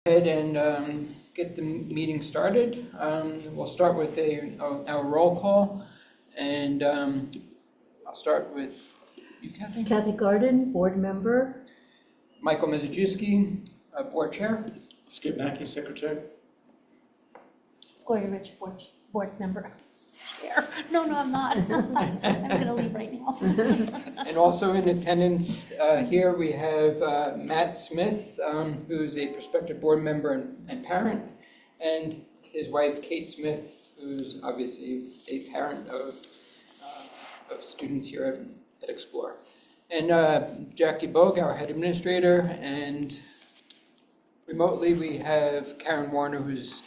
Ahead and get the meeting started. We'll start with our roll call, and I'll start with you, Kathy. Kathy Garden, board member. Michael Mizajewski, board chair. Skip Mackey, secretary. Gloria Rich, board member, chair. No, I'm not. I'm gonna leave right now. And also in attendance here we have Matt Smith, who's a prospective board member and parent, and his wife Kate Smith, who's obviously a parent of students here at Explore. And Jackie Bogue, our head administrator, and remotely we have Karen Warner, who's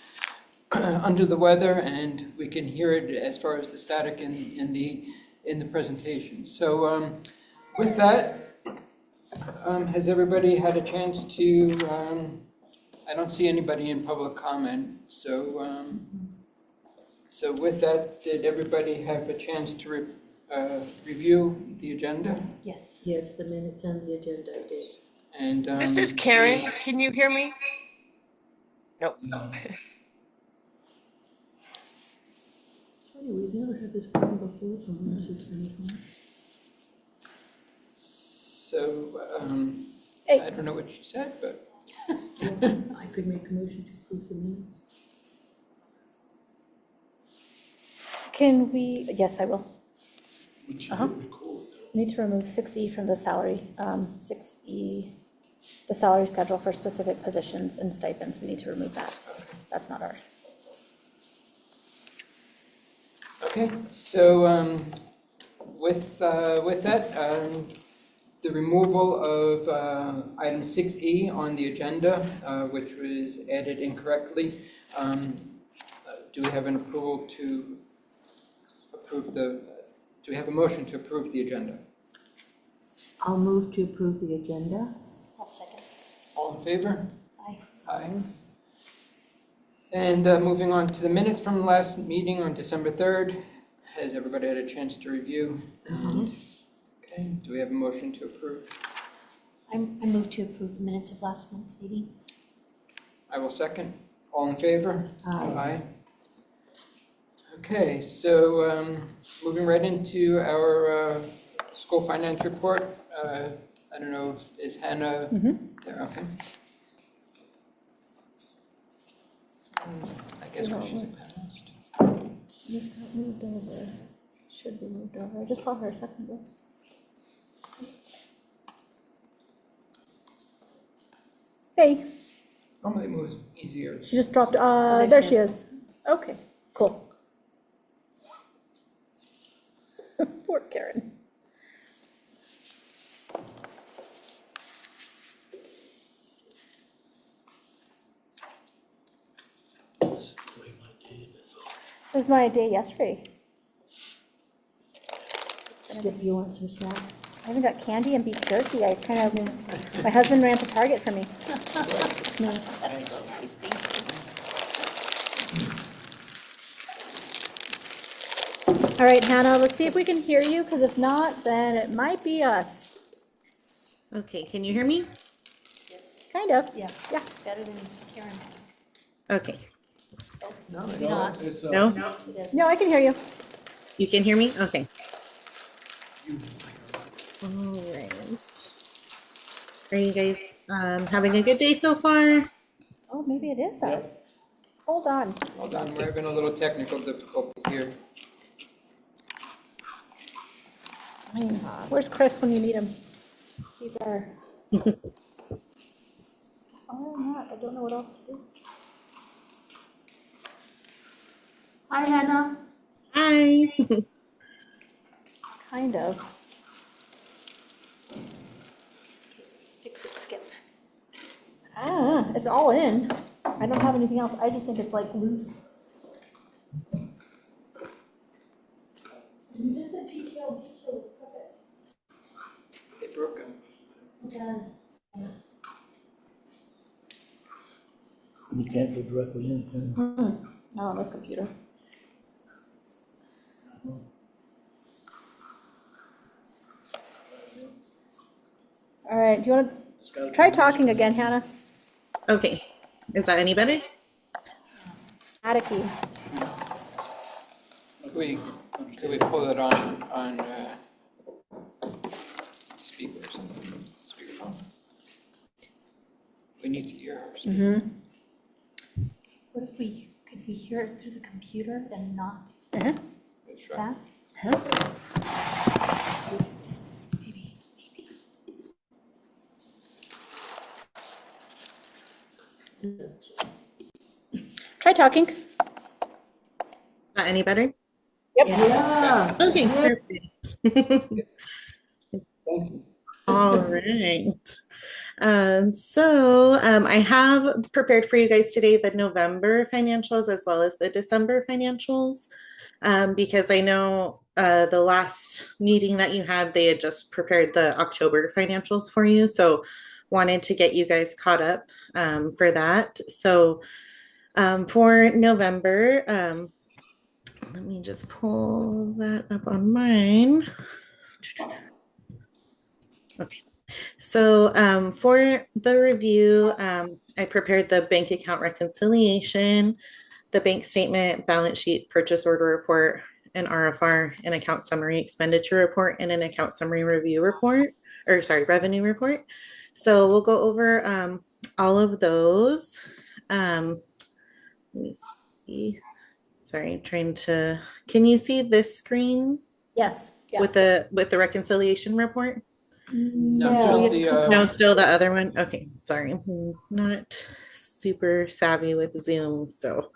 under the weather, and we can hear it as far as the static in the presentation. So with that, has everybody had a chance to? I don't see anybody in public comment. So so with that, did everybody have a chance to review the agenda? Yes. Yes, the minutes on the agenda I did. And This is Karen. Can you hear me? No. Sorry, we've never had this problem before from nurses or anything. So Hey. I don't know what she said, but I could make a motion to approve the minutes. Can we, yes, I will. Would you Uh-huh. record? We need to remove 6E from the salary, 6E, the salary schedule for specific positions and stipends. We need to remove that. That's not ours. okay. So with that, the removal of item 6E on the agenda, which was added incorrectly. Do we have an approval to approve do we have a motion to approve the agenda? I'll move to approve the agenda. I'll second. All in favor? Aye. Aye. And moving on to the minutes from the last meeting on December 3rd. Has everybody had a chance to review? Yes. Okay, do we have a motion to approve? I move to approve the minutes of last month's meeting. I will second. All in favor? Aye. Okay, so moving right into our school finance report. I don't know, is Hannah there? Okay. I guess because she's a panelist. Just got moved over. Should be moved over. I just saw her a second ago. Hey, Normally it moves easier. she just dropped, there there she she is. Okay, cool. Poor Karen. This is the way my day is. This is my day yesterday. Skip, you want some snacks? I even got candy and beef jerky. I kind of, my husband ran to Target for me. All right, Hannah, let's see if we can hear you, because if not, then it might be us. Okay, can you hear me? Kind of. Yeah. Yeah. Better than Karen. Okay. No, Maybe not. It's No? It is. No, I can hear you. You can hear me? Okay. All right. Are you guys having a good day so far? Oh, maybe it is us. Hold on. hold on, we're having a little technical difficulty here. I mean, where's Chris when you need him? He's our. Oh, not. I don't know what else to do. Hi, Hannah. Hi. Kind of. Fix it, Skip. It's all in. I don't have anything else. I just think it's like loose. You just did PTO. PTO was perfect. They broke them. It does. You can't go directly in, can you? Not on this computer. All right, do you want to try talking again, Hannah? Okay. Is that any better? Staticky. Could we pull it on speaker or something? Speakerphone? We need to hear our speaker. What if could we hear it through the computer and not Let's try. that? Maybe. Try talking. Not any better? Yeah. Okay, perfect. Thank you. All right. I have prepared for you guys today the November financials as well as the December financials, because I know the last meeting that you had, they had just prepared the October financials for you. So wanted to get you guys caught up for that. So for November, let me just pull that up on mine. Okay. So for the review, I prepared the bank account reconciliation, the bank statement, balance sheet, purchase order report, an RFR, an account summary expenditure report, and an account summary review report, or sorry, revenue report. So we'll go over all of those. Let me see. Sorry, I'm trying to, can you see this screen Yes. Yeah. with the reconciliation report? No, No, just you have to the, click No, still the other one. Okay, sorry. I'm not super savvy with Zoom, so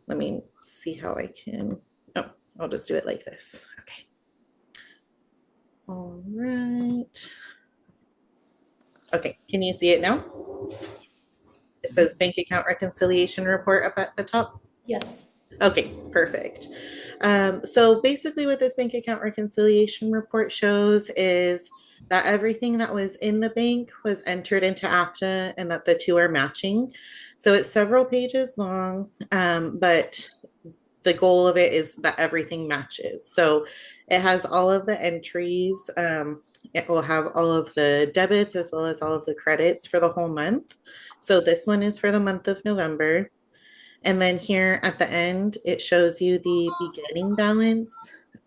let me see how I can. Oh, I'll just do it like this. Okay. All right. Okay, can you see it now? It says bank account reconciliation report up at the top. Yes. Okay, perfect. So basically what this bank account reconciliation report shows is that everything that was in the bank was entered into APTA and that the two are matching. So it's several pages long, but the goal of it is that everything matches. So it has all of the entries. It will have all of the debits as well as all of the credits for the whole month. So this one is for the month of November. And then here at the end, it shows you the beginning balance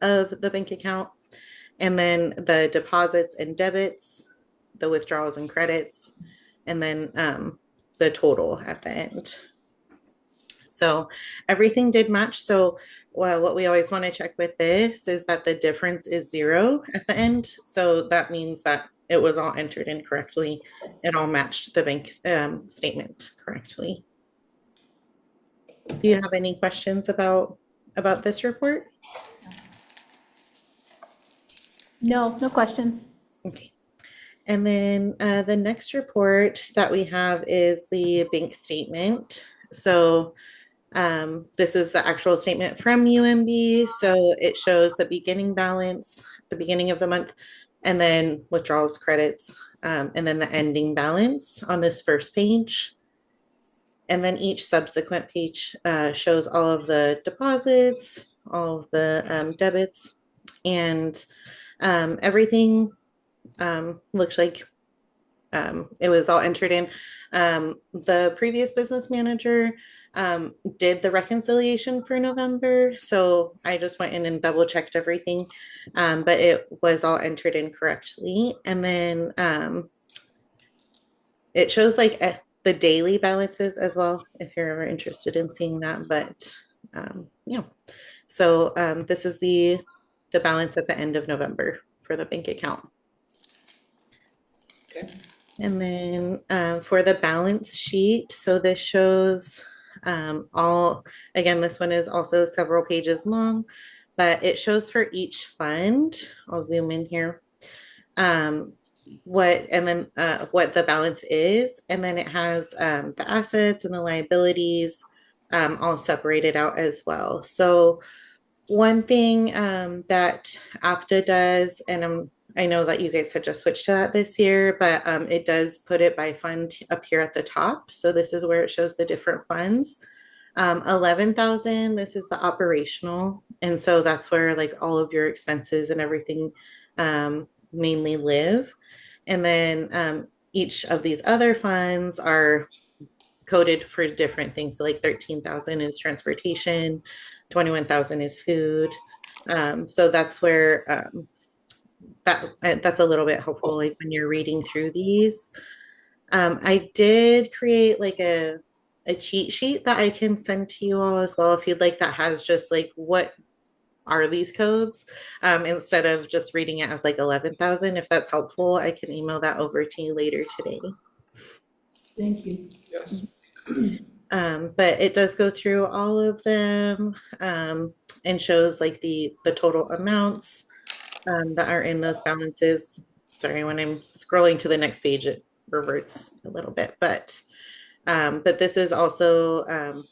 of the bank account, and then the deposits and debits, the withdrawals and credits, and then the total at the end. So everything did match. So what we always want to check with this is that the difference is 0 at the end. So that means that it was all entered in correctly. It all matched the bank statement correctly. Do you have any questions about this report? No questions. Okay. And then the next report that we have is the bank statement. So this is the actual statement from UMB. So it shows the beginning balance, the beginning of the month, and then withdrawals, credits, and then the ending balance on this first page. And then each subsequent page shows all of the deposits, all of the debits, and everything looks like it was all entered in. The previous business manager did the reconciliation for November, so I just went in and double checked everything, but it was all entered in correctly. And then it shows like the daily balances as well, if you're ever interested in seeing that. But yeah, so this is the balance at the end of November for the bank account. Okay. And then for the balance sheet, so this shows all, again, this one is also several pages long, but it shows for each fund. I'll zoom in here. What the balance is, and then it has the assets and the liabilities all separated out as well. So one thing that APTA does, and I know that you guys had just switched to that this year, but it does put it by fund up here at the top. So this is where it shows the different funds. 11,000, this is the operational. And so that's where like all of your expenses and everything mainly live. And then each of these other funds are coded for different things. So like 13,000 is transportation, 21,000 is food. So that's where that's a little bit helpful, like when you're reading through these. I did create like a cheat sheet that I can send to you all as well if you'd like, that has just like what are these codes, instead of just reading it as like 11,000. If that's helpful, I can email that over to you later today. Thank you. Yes. But it does go through all of them, and shows like the total amounts that are in those balances. Sorry, when I'm scrolling to the next page, it reverts a little bit, but this is also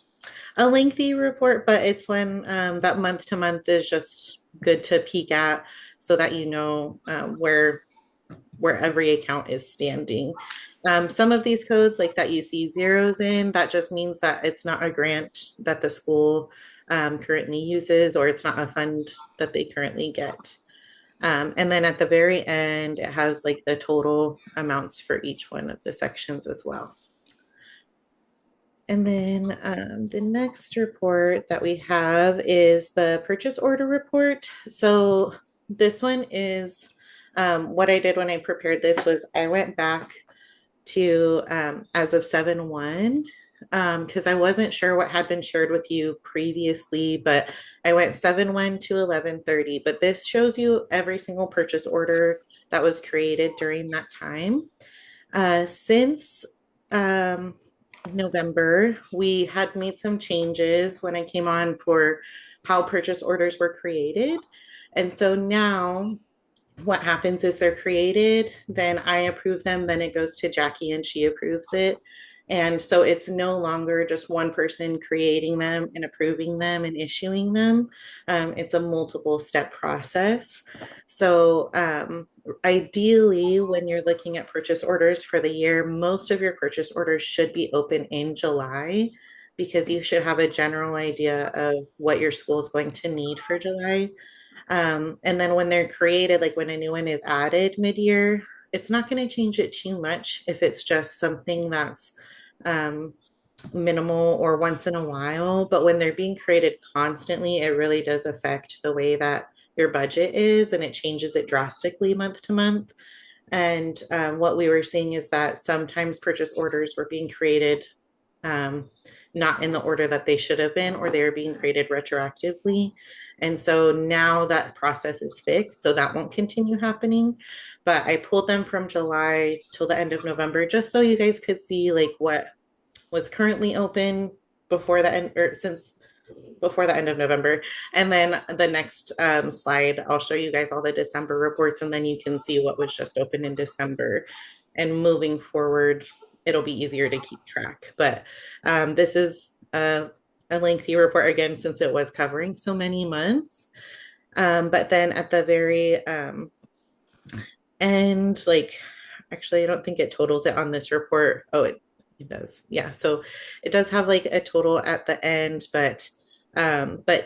a lengthy report, but it's when that month to month is just good to peek at so that you know where every account is standing. Some of these codes, like that you see zeros in, that just means that it's not a grant that the school currently uses, or it's not a fund that they currently get. And then at the very end, it has like the total amounts for each one of the sections as well. And then the next report that we have is the purchase order report. So this one is what I did when I prepared this was I went back to as of 7/1, because I wasn't sure what had been shared with you previously, but I went 7/1 to 11/30. But this shows you every single purchase order that was created during that time. Since November, we had made some changes when I came on for how purchase orders were created. And so now what happens is they're created, then I approve them, then it goes to Jackie and she approves it. And so it's no longer just one person creating them and approving them and issuing them. It's a multiple step process. So ideally, when you're looking at purchase orders for the year, most of your purchase orders should be open in July, because you should have a general idea of what your school is going to need for July. And then when they're created, like when a new one is added mid-year, it's not going to change it too much if it's just something that's minimal or once in a while. But when they're being created constantly, it really does affect the way that your budget is, and it changes it drastically month to month. And what we were seeing is that sometimes purchase orders were being created not in the order that they should have been, or they were being created retroactively. And so now that process is fixed, so that won't continue happening. But I pulled them from July till the end of November, just so you guys could see like what was currently open before the end, or since before the end of November. And then the next slide, I'll show you guys all the December reports, and then you can see what was just open in December. And moving forward, it'll be easier to keep track. But this is a lengthy report again, since it was covering so many months. But then at the very end, like, actually, I don't think it totals it on this report. Oh, it does. Yeah. So it does have like a total at the end, but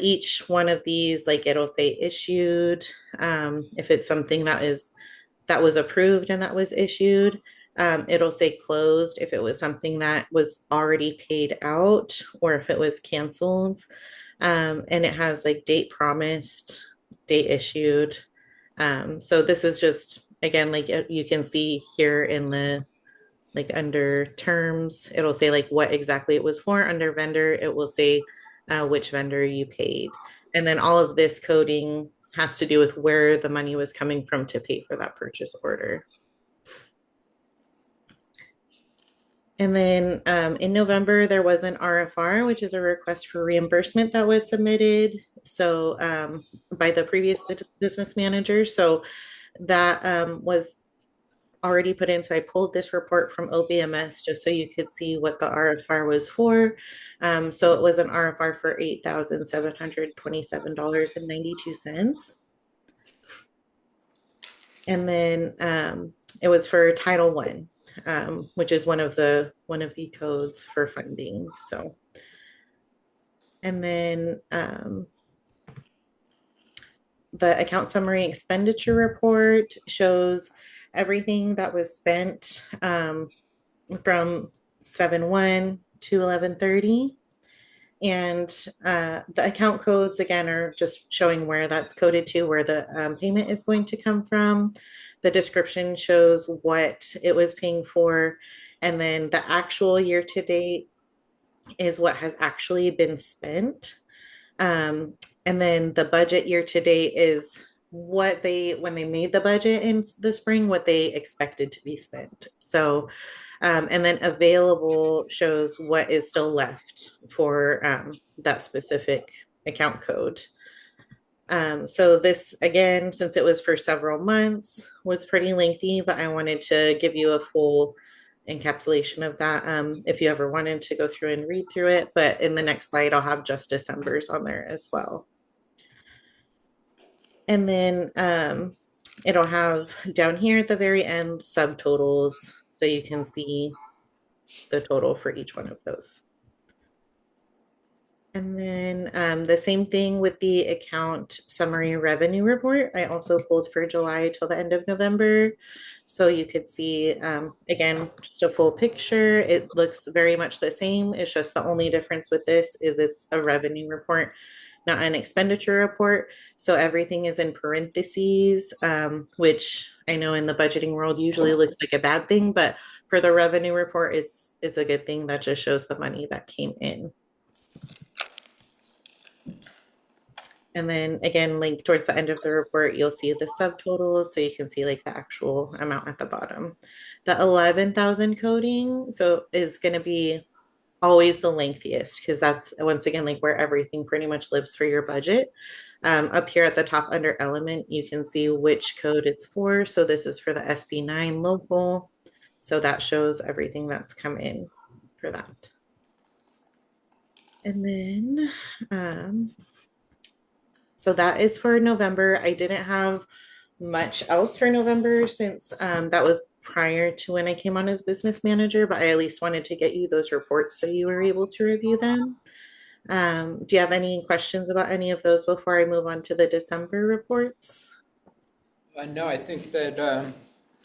each one of these, like it'll say issued, if it's something that was approved and that was issued. It'll say closed if it was something that was already paid out, or if it was canceled. And it has like date promised, date issued. So this is just, again, like you can see here in the, like under terms, it'll say like what exactly it was for. Under vendor, it will say which vendor you paid. And then all of this coding has to do with where the money was coming from to pay for that purchase order. And then in November, there was an RFR, which is a request for reimbursement that was submitted. So by the previous business manager. So that was already put in. So I pulled this report from OBMS just so you could see what the RFR was for. So it was an RFR for $8,727.92. And then it was for Title I, which is one of the codes for funding. So, and then the account summary expenditure report shows everything that was spent from 7/1 to 11:30. And the account codes, again, are just showing where that's coded to, where the payment is going to come from. The description shows what it was paying for. And then the actual year to date is what has actually been spent. And then the budget year to date is what when they made the budget in the spring, what they expected to be spent. So, and then available shows what is still left for that specific account code. So this, again, since it was for several months, was pretty lengthy, but I wanted to give you a full encapsulation of that if you ever wanted to go through and read through it. But in the next slide, I'll have just December's on there as well. And then it'll have down here at the very end subtotals, so you can see the total for each one of those. And then the same thing with the account summary revenue report. I also pulled for July till the end of November. So you could see, again, just a full picture. It looks very much the same. It's just the only difference with this is it's a revenue report, not an expenditure report. So everything is in parentheses, which I know in the budgeting world usually looks like a bad thing, but for the revenue report, it's a good thing. That just shows the money that came in. And then again, like towards the end of the report, you'll see the subtotals, so you can see like the actual amount at the bottom. The 11,000 coding, so is going to be always the lengthiest, because that's once again like where everything pretty much lives for your budget. Up here at the top under element, you can see which code it's for. So this is for the SB9 local. So that shows everything that's come in for that. And then so that is for November. I didn't have much else for November since that was prior to when I came on as business manager, but I at least wanted to get you those reports so you were able to review them. Do you have any questions about any of those before I move on to the December reports? No, I think that,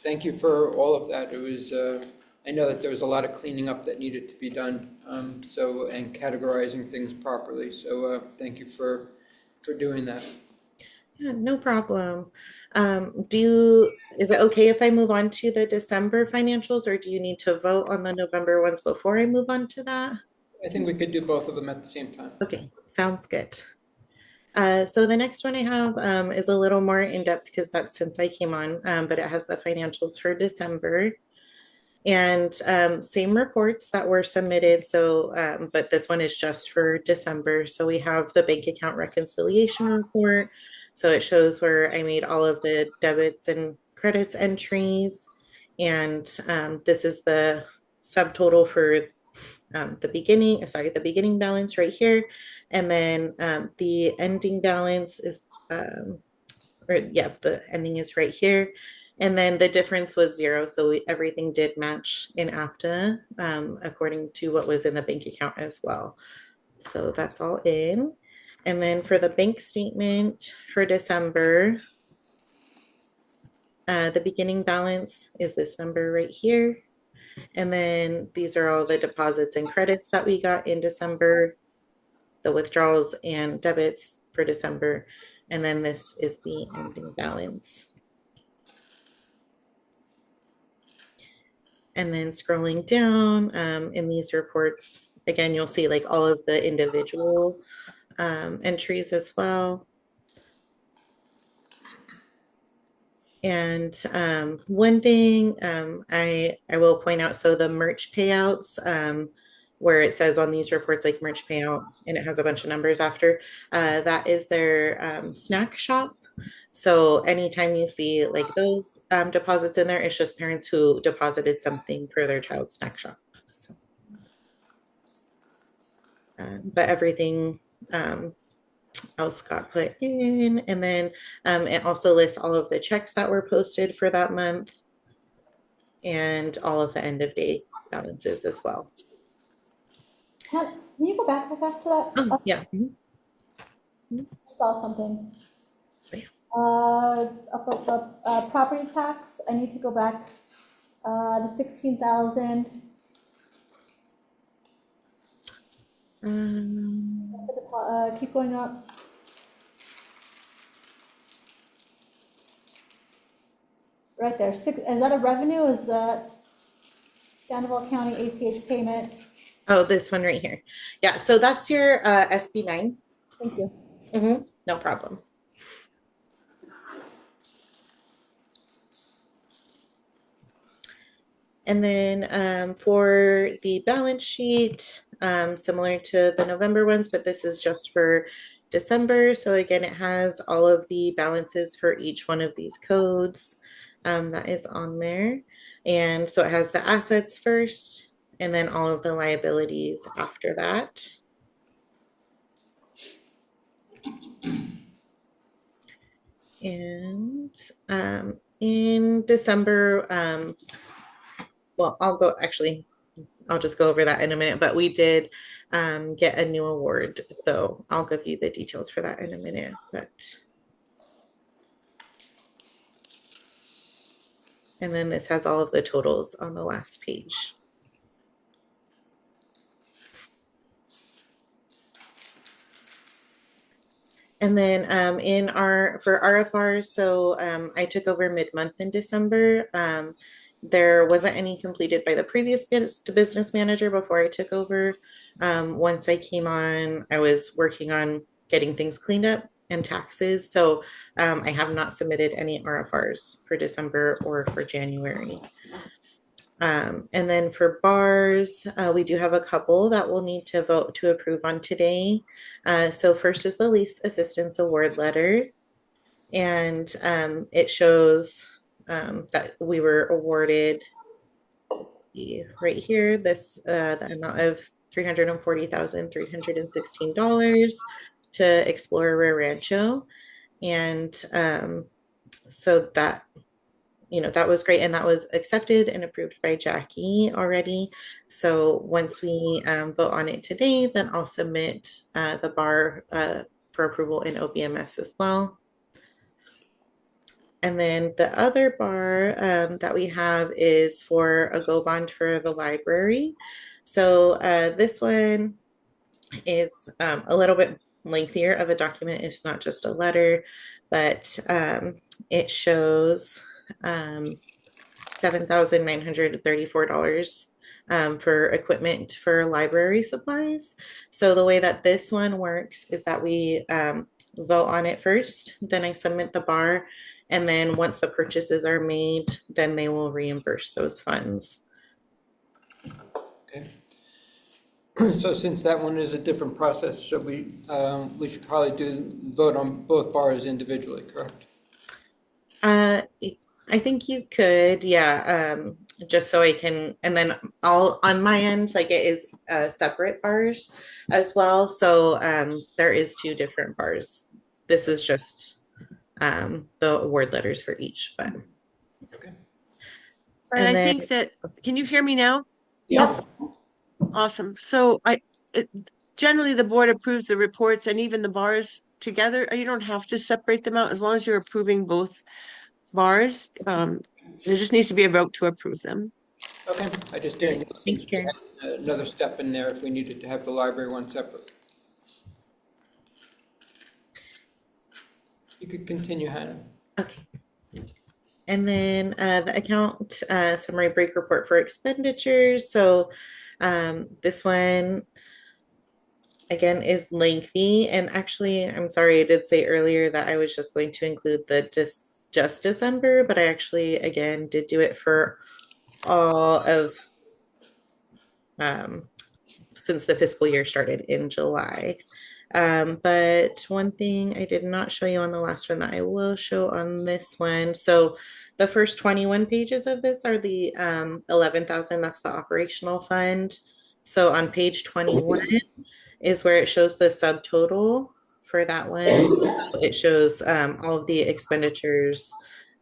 thank you for all of that. It was, I know that there was a lot of cleaning up that needed to be done, and categorizing things properly. So thank you for doing that. Yeah, no problem. Is it okay if I move on to the December financials, or do you need to vote on the November ones before I move on to that? I think we could do both of them at the same time. Okay, sounds good. So the next one I have is a little more in-depth because that's since I came on, but it has the financials for December. And same reports that were submitted. So, but this one is just for December. So we have the bank account reconciliation report. So it shows where I made all of the debits and credits entries. And this is the subtotal for the beginning balance right here. And then the ending balance is, the ending is right here. And then the difference was 0. So everything did match in APTA according to what was in the bank account as well. So that's all in. And then for the bank statement for December, the beginning balance is this number right here. And then these are all the deposits and credits that we got in December, the withdrawals and debits for December. And then this is the ending balance. And then scrolling down in these reports, again, you'll see like all of the individual entries as well. And one thing I will point out, so the merch payouts, where it says on these reports like merch payout, and it has a bunch of numbers after, that is their snack shop. So anytime you see like those deposits in there, it's just parents who deposited something for their child's snack shop. So, but everything else got put in. And then it also lists all of the checks that were posted for that month and all of the end of day balances as well. Can you go back real fast to that? Oh, yeah. Saw something. Yeah. Property tax, I need to go back, the 16,000. Um, Keep going up. Right there, is that a revenue, is that Sandoval County ACH payment? oh, this one right here. Yeah, so that's your SB9. Thank you. No problem. And then for the balance sheet, similar to the November ones, but this is just for December. So again, it has all of the balances for each one of these codes that is on there. And so it has the assets first, and then all of the liabilities after that. And in December, well, I'll just go over that in a minute, but we did get a new award. So I'll give you the details for that in a minute. And then this has all of the totals on the last page. And then for RFRs, so I took over mid-month in December. There wasn't any completed by the previous business manager before I took over. Once I came on, I was working on getting things cleaned up and taxes. So I have not submitted any RFRs for December or for January. And then for bars, we do have a couple that we'll need to vote to approve on today. So first is the lease assistance award letter. And it shows that we were awarded right here, the amount of $340,316 to explore Rancho. And so that that was great. And that was accepted and approved by Jackie already. So once we vote on it today, then I'll submit the bar for approval in OBMS as well. And then the other bar that we have is for a go bond for the library. So this one is a little bit lengthier of a document. It's not just a letter, but it shows $7,934 for equipment for library supplies. So the way that this one works is that we vote on it first, then I submit the bar, and then once the purchases are made, then they will reimburse those funds. Okay. So since that one is a different process, should we should probably vote on both bars individually, correct? I think you could, yeah. Just so I can, and then all on my end, like it is separate bars as well. So there is two different bars. This is just the award letters for each, but. Okay. And I then, think that, can you hear me now? Yes. Awesome. So generally the board approves the reports and even the bars together. You don't have to separate them out as long as you're approving both bars. There just needs to be a vote to approve them. Okay, I just didn't know thanks, since we Karen. had another step in there if we needed to have the library one separate. You could continue, Hannah. Okay. And then the account summary break report for expenditures. So this one, again, is lengthy. And actually, I'm sorry, I did say earlier that I was just going to include the just December, but I actually, again, did do it for all of since the fiscal year started in July. But one thing I did not show you on the last one that I will show on this one. So the first 21 pages of this are the 11,000, that's the operational fund. So on page 21 is where it shows the subtotal for that one. It shows all of the expenditures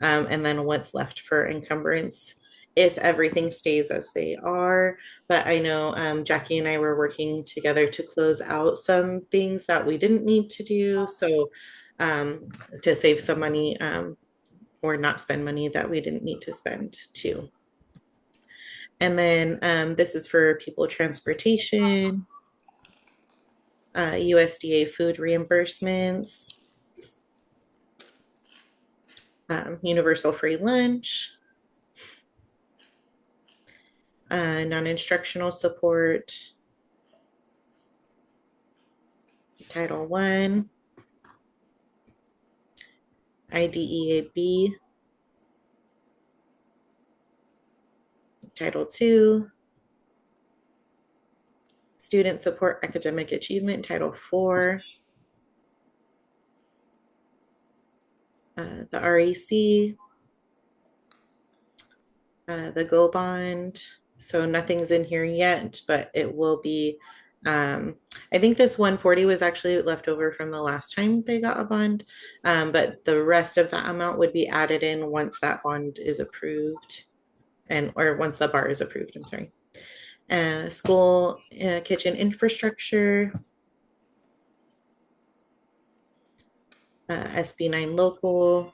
and then what's left for encumbrance if everything stays as they are. But I know Jackie and I were working together to close out some things that we didn't need to do. So to save some money or not spend money that we didn't need to spend too. And then this is for people transportation. USDA food reimbursements, universal free lunch, non-instructional support, Title I, IDEAB, Title II, Student Support Academic Achievement, Title IV, the REC, the Go Bond. So nothing's in here yet, but it will be. I think this 140 was actually left over from the last time they got a bond, but the rest of that amount would be added in once that bond is approved, or once the bar is approved. I'm sorry. School kitchen infrastructure, SB9 local,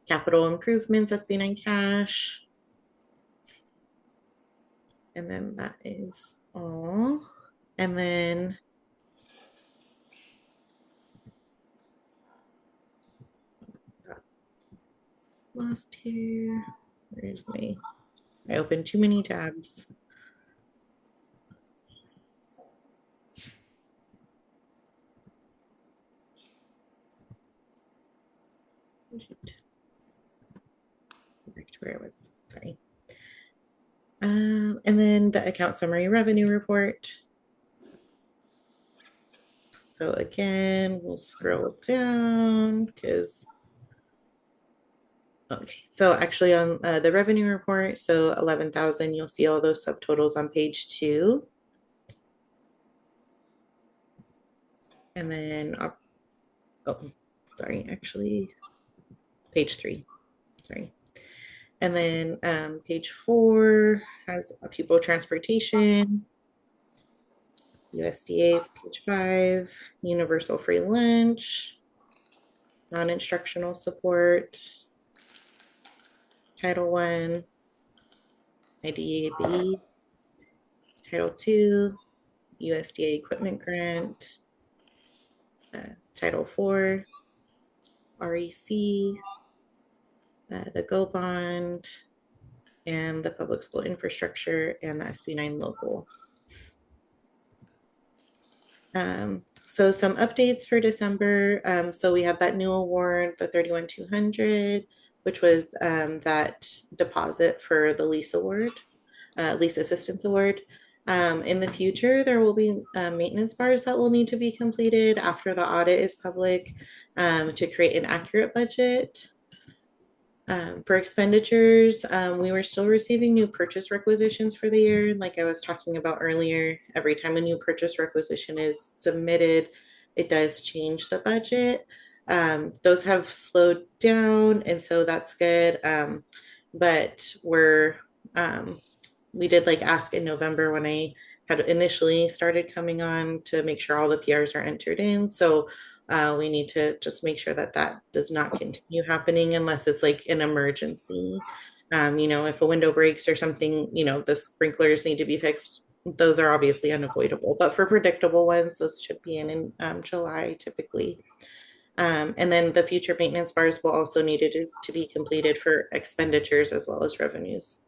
capital improvements, SB9 cash. And then that is all. And then lost here. Where's I opened too many tabs. Where was, sorry. And then the account summary revenue report. So again, we'll scroll down because, okay. So actually on the revenue report, so 11,000, you'll see all those subtotals on page 2. And then, oh, sorry, actually, page 3, sorry. And then page 4 has a pupil transportation, USDA's page 5, universal free lunch, non-instructional support, Title I, IDEAB, Title II, USDA equipment grant, Title IV, REC, the Go Bond, and the public school infrastructure, and the SB9 local. So some updates for December. So we have that new award, the 31,200, which was that deposit for the lease award, lease assistance award. In the future, there will be maintenance bars that will need to be completed after the audit is public to create an accurate budget. For expenditures, we were still receiving new purchase requisitions for the year. Like I was talking about earlier, every time a new purchase requisition is submitted, it does change the budget. Those have slowed down, and so that's good. But we did like ask in November when I had initially started coming on to make sure all the PRs are entered in. So we need to just make sure that that does not continue happening unless it's like an emergency. If a window breaks or something, the sprinklers need to be fixed. Those are obviously unavoidable, but for predictable ones, those should be in July typically. And then the future maintenance bars will also need to be completed for expenditures as well as revenues.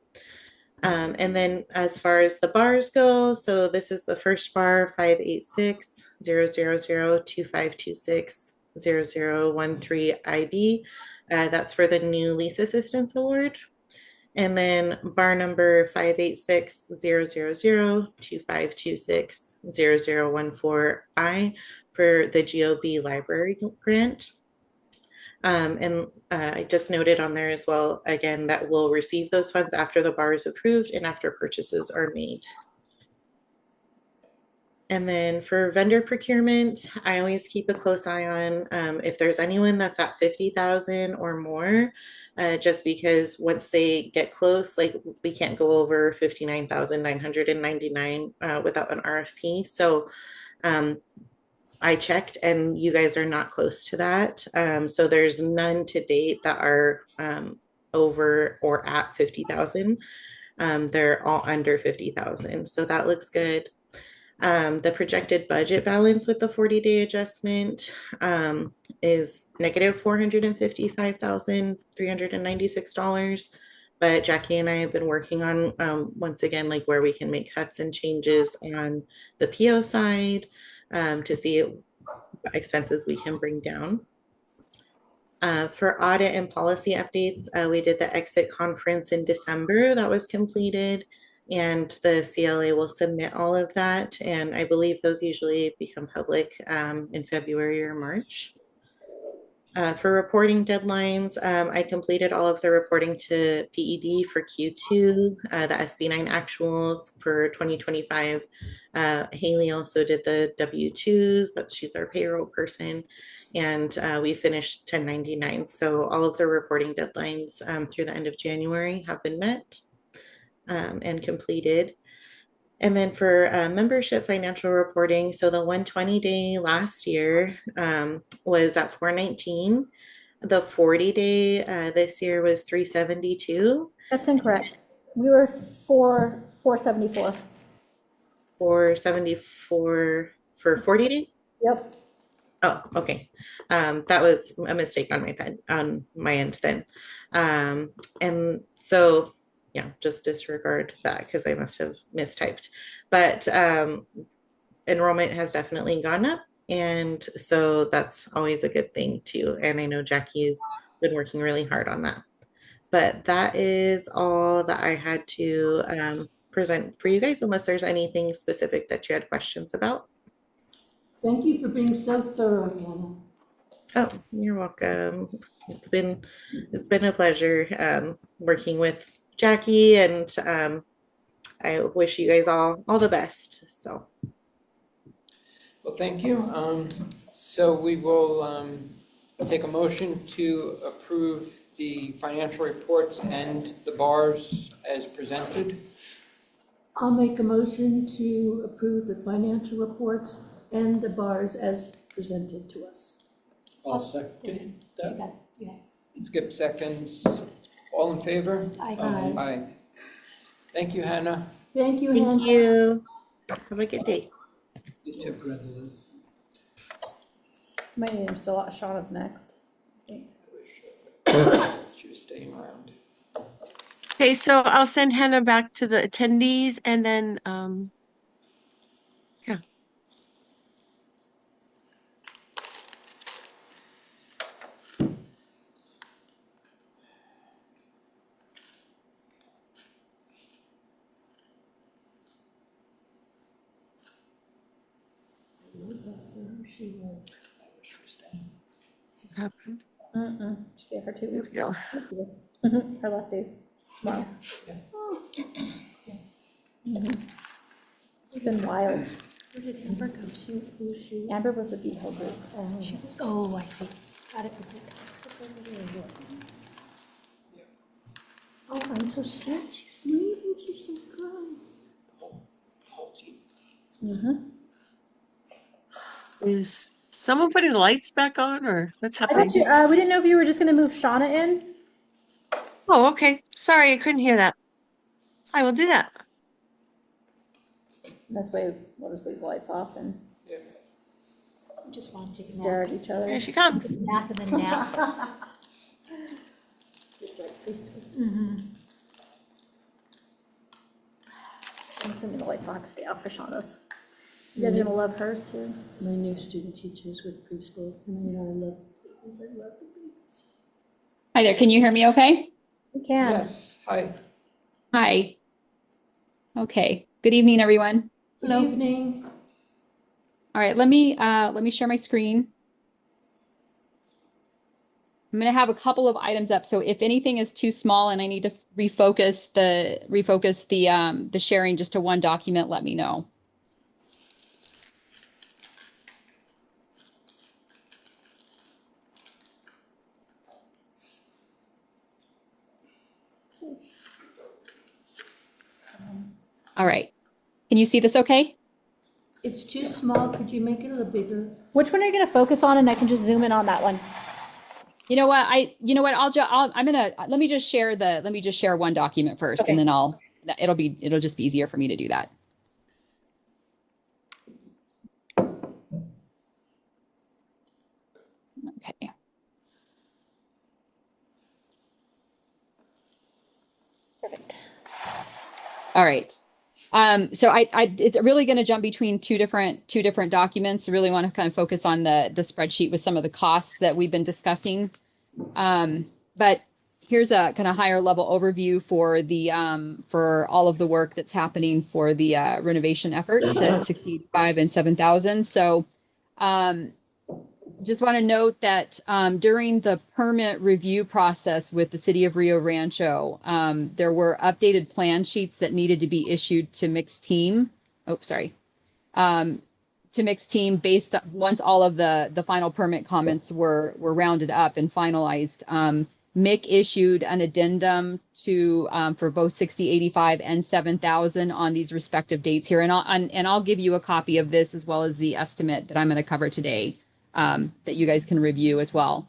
And then as far as the bars go, so this is the first bar, 586-000-2526-0013 ID. That's for the new lease assistance award. And then bar number 586-000-2526-0014I for the GOB library grant. And I just noted on there as well, again, that we'll receive those funds after the bar is approved and after purchases are made. And then for vendor procurement, I always keep a close eye on if there's anyone that's at 50,000 or more, just because once they get close, like we can't go over 59,999 without an RFP. So I checked and you guys are not close to that. So there's none to date that are over or at 50,000. They're all under 50,000. So that looks good. The projected budget balance with the 40-day adjustment is negative $455,396. But Jackie and I have been working on, once again, like where we can make cuts and changes on the PO side to see what expenses we can bring down. For audit and policy updates, we did the exit conference in December that was completed, and the CLA will submit all of that. And I believe those usually become public in February or March. For reporting deadlines, I completed all of the reporting to PED for Q2, the SB9 actuals for 2025. Haley also did the W-2s, that she's our payroll person, and we finished 1099. So all of the reporting deadlines through the end of January have been met and completed. And then for membership financial reporting, so the 120-day last year was at 419. The 40-day this year was 372. That's incorrect. We were 474. 474 for 40 days? Yep. Oh, okay. That was a mistake on my end then. And so yeah, just disregard that because I must have mistyped. But enrollment has definitely gone up, and so that's always a good thing too. And I know Jackie's been working really hard on that. But that is all that I had to present for you guys, unless there's anything specific that you had questions about. Thank you for being so thorough, Hannah. Oh, you're welcome. It's been a pleasure working with Jackie, and I wish you guys all the best. So, Well, thank you. So we will take a motion to approve the financial reports and the bars as presented. I'll make a motion to approve the financial reports and the bars as presented to us. I'll second that. Yeah. Skip seconds. All in favor? Aye. Aye. Thank you, Hannah. Thank you, thank Hannah. you. Have a good day. You too. My name's still Shauna's next. She was staying around. Okay, so I'll send Hannah back to the attendees and then, yeah. She was. What happened? She gave her 2 There weeks. we go. Her last day's tomorrow. It's been wild. Where did Amber go? Who was she? Amber was the veto group. She was, oh, I see. Got it. Oh, I'm so sad. She's leaving. She's so good. Whole team. Is someone putting the lights back on or what's I happening? thought you, we didn't know if you were just gonna move Shauna in. Oh, okay. Sorry, I couldn't hear that. I will do that. This way, we'll just leave the lights off and Yeah. I just want to take a stare nap. at each other. Here she comes. Nap and then nap. Just like preschool. I'm assuming the lights will have to stay off for Shauna's. You guys are gonna love hers too. My new student teachers with preschool. And I love babies. I love the babies. Hi there, can you hear me okay? You can. Yes, hi. Hi. Okay, good evening, everyone. Good evening. All right, let me share my screen. I'm gonna have a couple of items up, so if anything is too small and I need to refocus the sharing just to one document, let me know. All right, can you see this okay? It's too small. Could you make it a little bigger? Which one are you gonna focus on, and I can just zoom in on that one? You know what? Let me just share one document first, Okay. and then it'll just be easier for me to do that. Okay. Perfect. All right. So it's really going to jump between two different documents. I really want to kind of focus on the spreadsheet with some of the costs that we've been discussing. But here's a kind of higher level overview for the for all of the work that's happening for the renovation efforts at 65 and 7,000. So just want to note that during the permit review process with the city of Rio Rancho, there were updated plan sheets that needed to be issued to mixed team. Oh, sorry. To mixed team based on, once all of the final permit comments were rounded up and finalized. Mick issued an addendum to for both 6085 and 7,000 on these respective dates here, and I'll give you a copy of this as well as the estimate that I'm going to cover today, that you guys can review as well.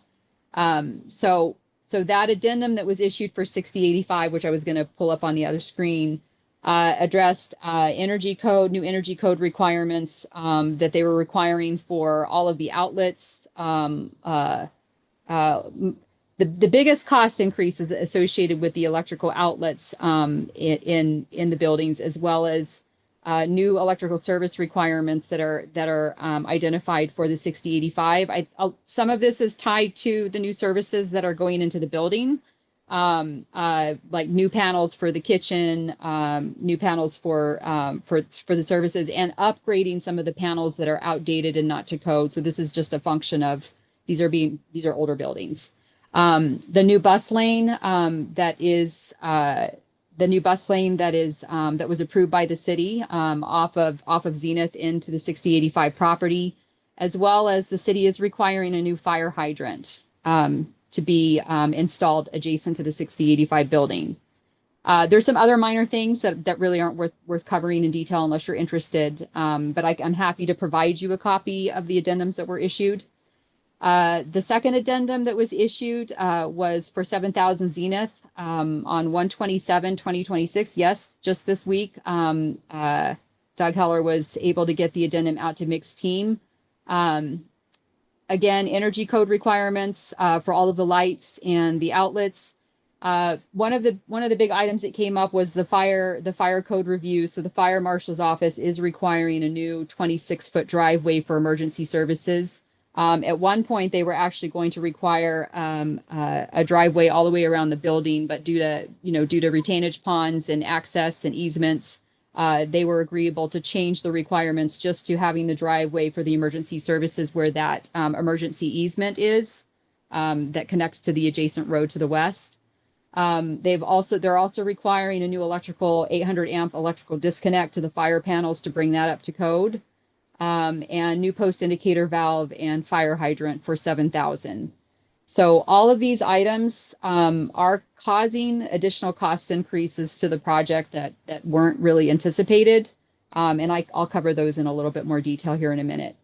So that addendum that was issued for 6085, which I was going to pull up on the other screen, addressed energy code, new energy code requirements that they were requiring for all of the outlets. The biggest cost increase is associated with the electrical outlets in the buildings, as well as new electrical service requirements that are identified for the 6085. Some of this is tied to the new services that are going into the building, like new panels for the kitchen, new panels for the services, and upgrading some of the panels that are outdated and not to code. So this is just a function of these are older buildings. The new bus lane that was approved by the city off of Zenith into the 6085 property, as well as the city is requiring a new fire hydrant to be installed adjacent to the 6085 building. There's some other minor things that really aren't worth covering in detail unless you're interested, but I'm happy to provide you a copy of the addendums that were issued. The second addendum that was issued was for 7,000 Zenith on 1/27/2026. Yes, just this week, Doug Heller was able to get the addendum out to mixed team. Again, energy code requirements for all of the lights and the outlets. One of the big items that came up was the fire code review. So the fire marshal's office is requiring a new 26-foot driveway for emergency services. At one point, they were actually going to require a driveway all the way around the building, but due to retainage ponds and access and easements, they were agreeable to change the requirements just to having the driveway for the emergency services where that emergency easement is that connects to the adjacent road to the west. They're also requiring a new 800 amp electrical disconnect to the fire panels to bring that up to code. And new post indicator valve and fire hydrant for 7,000. So all of these items are causing additional cost increases to the project that weren't really anticipated. And I'll cover those in a little bit more detail here in a minute.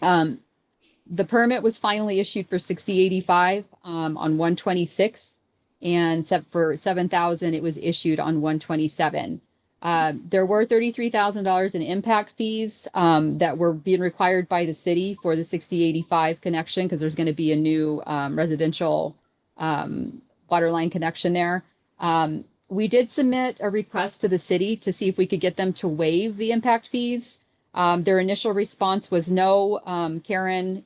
The permit was finally issued for 6085 on 1/26, and for 7,000, it was issued on 1/27. There were $33,000 in impact fees that were being required by the city for the 6085 connection, because there's going to be a new residential water line connection there. We did submit a request to the city to see if we could get them to waive the impact fees. Their initial response was no. Karen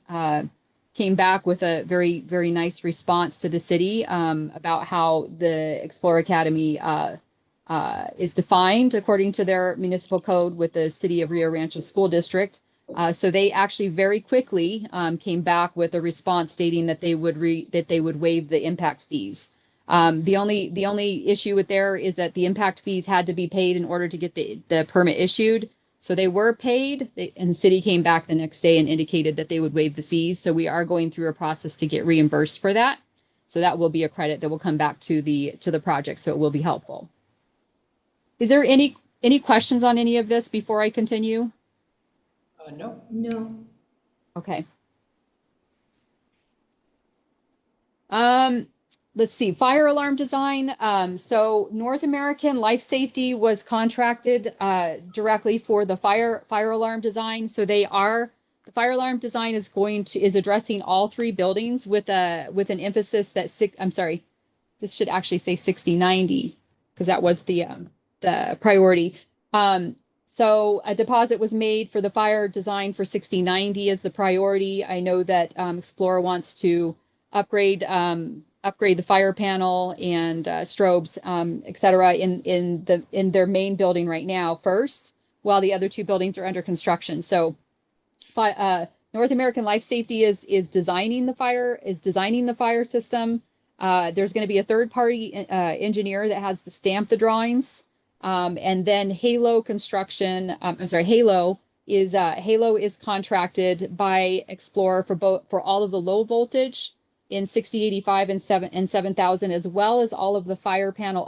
came back with a very, very nice response to the city about how the Explore Academy is defined according to their municipal code with the City of Rio Rancho School District. So they actually very quickly came back with a response stating that they would waive the impact fees. The only issue with there is that the impact fees had to be paid in order to get the permit issued. So they were paid, and the city came back the next day and indicated that they would waive the fees. So we are going through a process to get reimbursed for that. So that will be a credit that will come back to the project. So it will be helpful. Is there any questions on any of this before I continue? No. No. Okay. Let's see, fire alarm design. So North American Life Safety was contracted directly for the fire alarm design. So they are the fire alarm design is addressing all three buildings with an emphasis that this should actually say 6090 because that was the priority. So a deposit was made for the fire design for 6090 as the priority. I know that Explorer wants to upgrade the fire panel and strobes, et cetera, in their main building right now first, while the other two buildings are under construction. So North American Life Safety is designing the fire system. There's going to be a third party engineer that has to stamp the drawings. And then Halo Construction, Halo is contracted by Explorer for all of the low voltage in 6085 and 7000, as well as all of the fire panel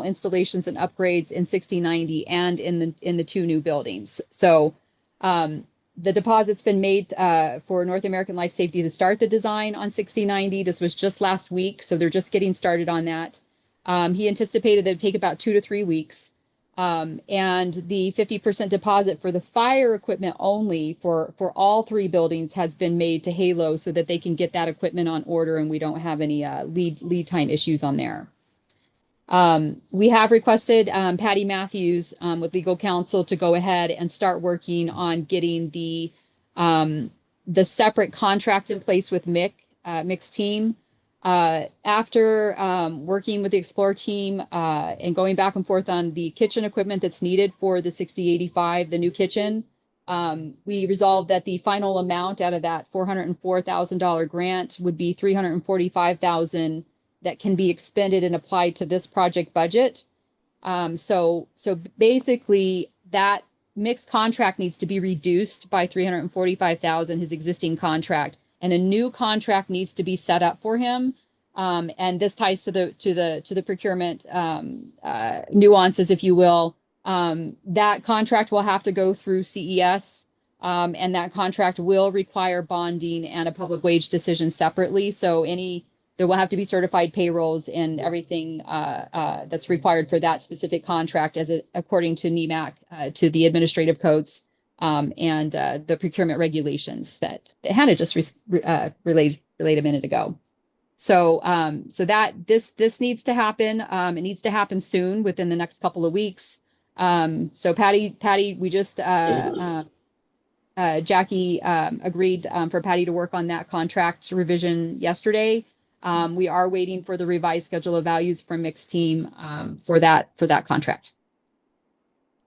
installations and upgrades in 6090 and in the two new buildings. So the deposit's been made for North American Life Safety to start the design on 6090. This was just last week, so they're just getting started on that. He anticipated that it'd take about 2 to 3 weeks. And the 50% deposit for the fire equipment only for all three buildings has been made to Halo so that they can get that equipment on order and we don't have any lead time issues on there. We have requested Patty Matthews with legal counsel to go ahead and start working on getting the separate contract in place with Mick's team. After working with the Explorer team and going back and forth on the kitchen equipment that's needed for the 6085, the new kitchen, we resolved that the final amount out of that $404,000 grant would be $345,000 that can be expended and applied to this project budget. So basically that mixed contract needs to be reduced by $345,000, his existing contract, and a new contract needs to be set up for him. And this ties to the procurement nuances, if you will. That contract will have to go through CES, and that contract will require bonding and a public wage decision separately. So there will have to be certified payrolls and everything that's required for that specific contract according to NEMAC, to the administrative codes and the procurement regulations that Hannah just relayed a minute ago. So that this needs to happen. It needs to happen soon, within the next couple of weeks. So Patty, we just Jackie agreed for Patty to work on that contract revision yesterday. We are waiting for the revised schedule of values from Mick's team for that contract.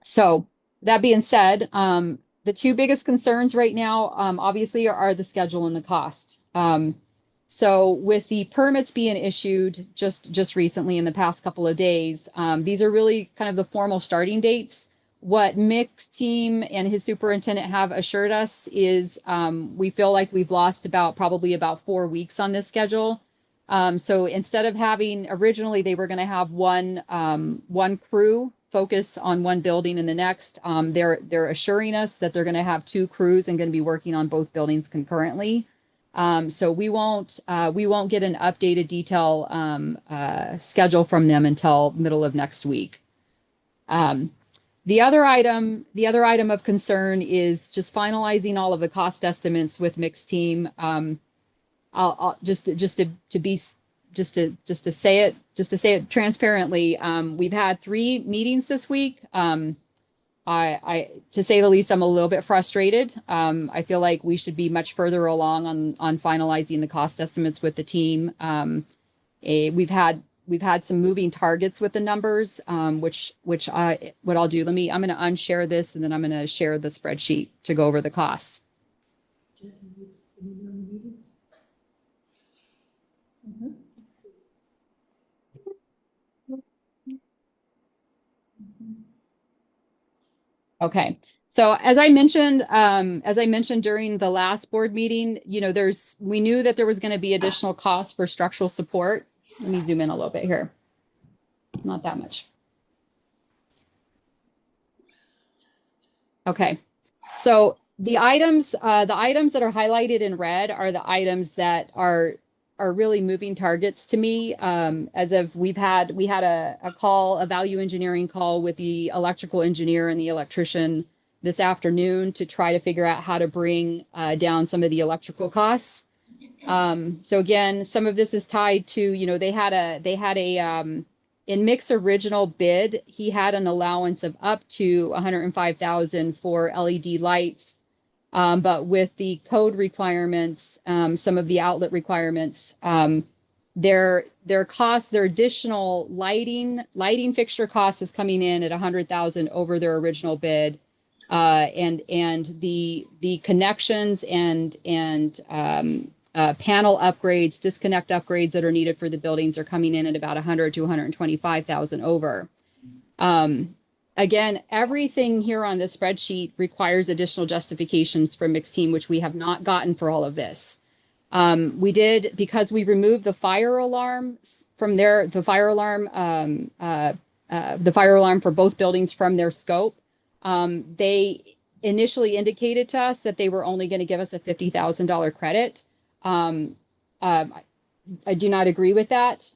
So that being said, the two biggest concerns right now, obviously, are the schedule and the cost. So with the permits being issued just recently in the past couple of days, these are really kind of the formal starting dates. What Mick's team and his superintendent have assured us is we feel like we've lost probably about 4 weeks on this schedule. So instead of originally they were going to have one crew focus on one building and the next, they're assuring us that they're going to have 2 crews and going to be working on both buildings concurrently. So we won't get an updated detail schedule from them until middle of next week. The other item of concern is just finalizing all of the cost estimates with Mick's team. I'll just to say it transparently. We've had 3 meetings this week. I to say the least, I'm a little bit frustrated. I feel like we should be much further along on finalizing the cost estimates with the team. We've had some moving targets with the numbers, what I'll do. I'm going to unshare this and then I'm going to share the spreadsheet to go over the costs. Jackie, you remember the meetings? Okay. So as I mentioned during the last board meeting, we knew that there was going to be additional costs for structural support. Let me zoom in a little bit here. Not that much. Okay. So the items that are highlighted in red are the items that are really moving targets to me. We had a value engineering call with the electrical engineer and the electrician this afternoon to try to figure out how to bring down some of the electrical costs. So again, some of this is tied to, they had a in Mick's original bid, he had an allowance of up to 105,000 for LED lights. But with the code requirements, some of the outlet requirements, their additional lighting fixture cost is coming in at 100,000 over their original bid. And the connections and panel upgrades, disconnect upgrades that are needed for the buildings are coming in at about 100 to 125,000 over. Again, everything here on this spreadsheet requires additional justifications from mixed team, which we have not gotten for all of this. We did, because we removed the fire alarm from the fire alarm for both buildings from their scope. They initially indicated to us that they were only going to give us a $50,000 credit. I do not agree with that.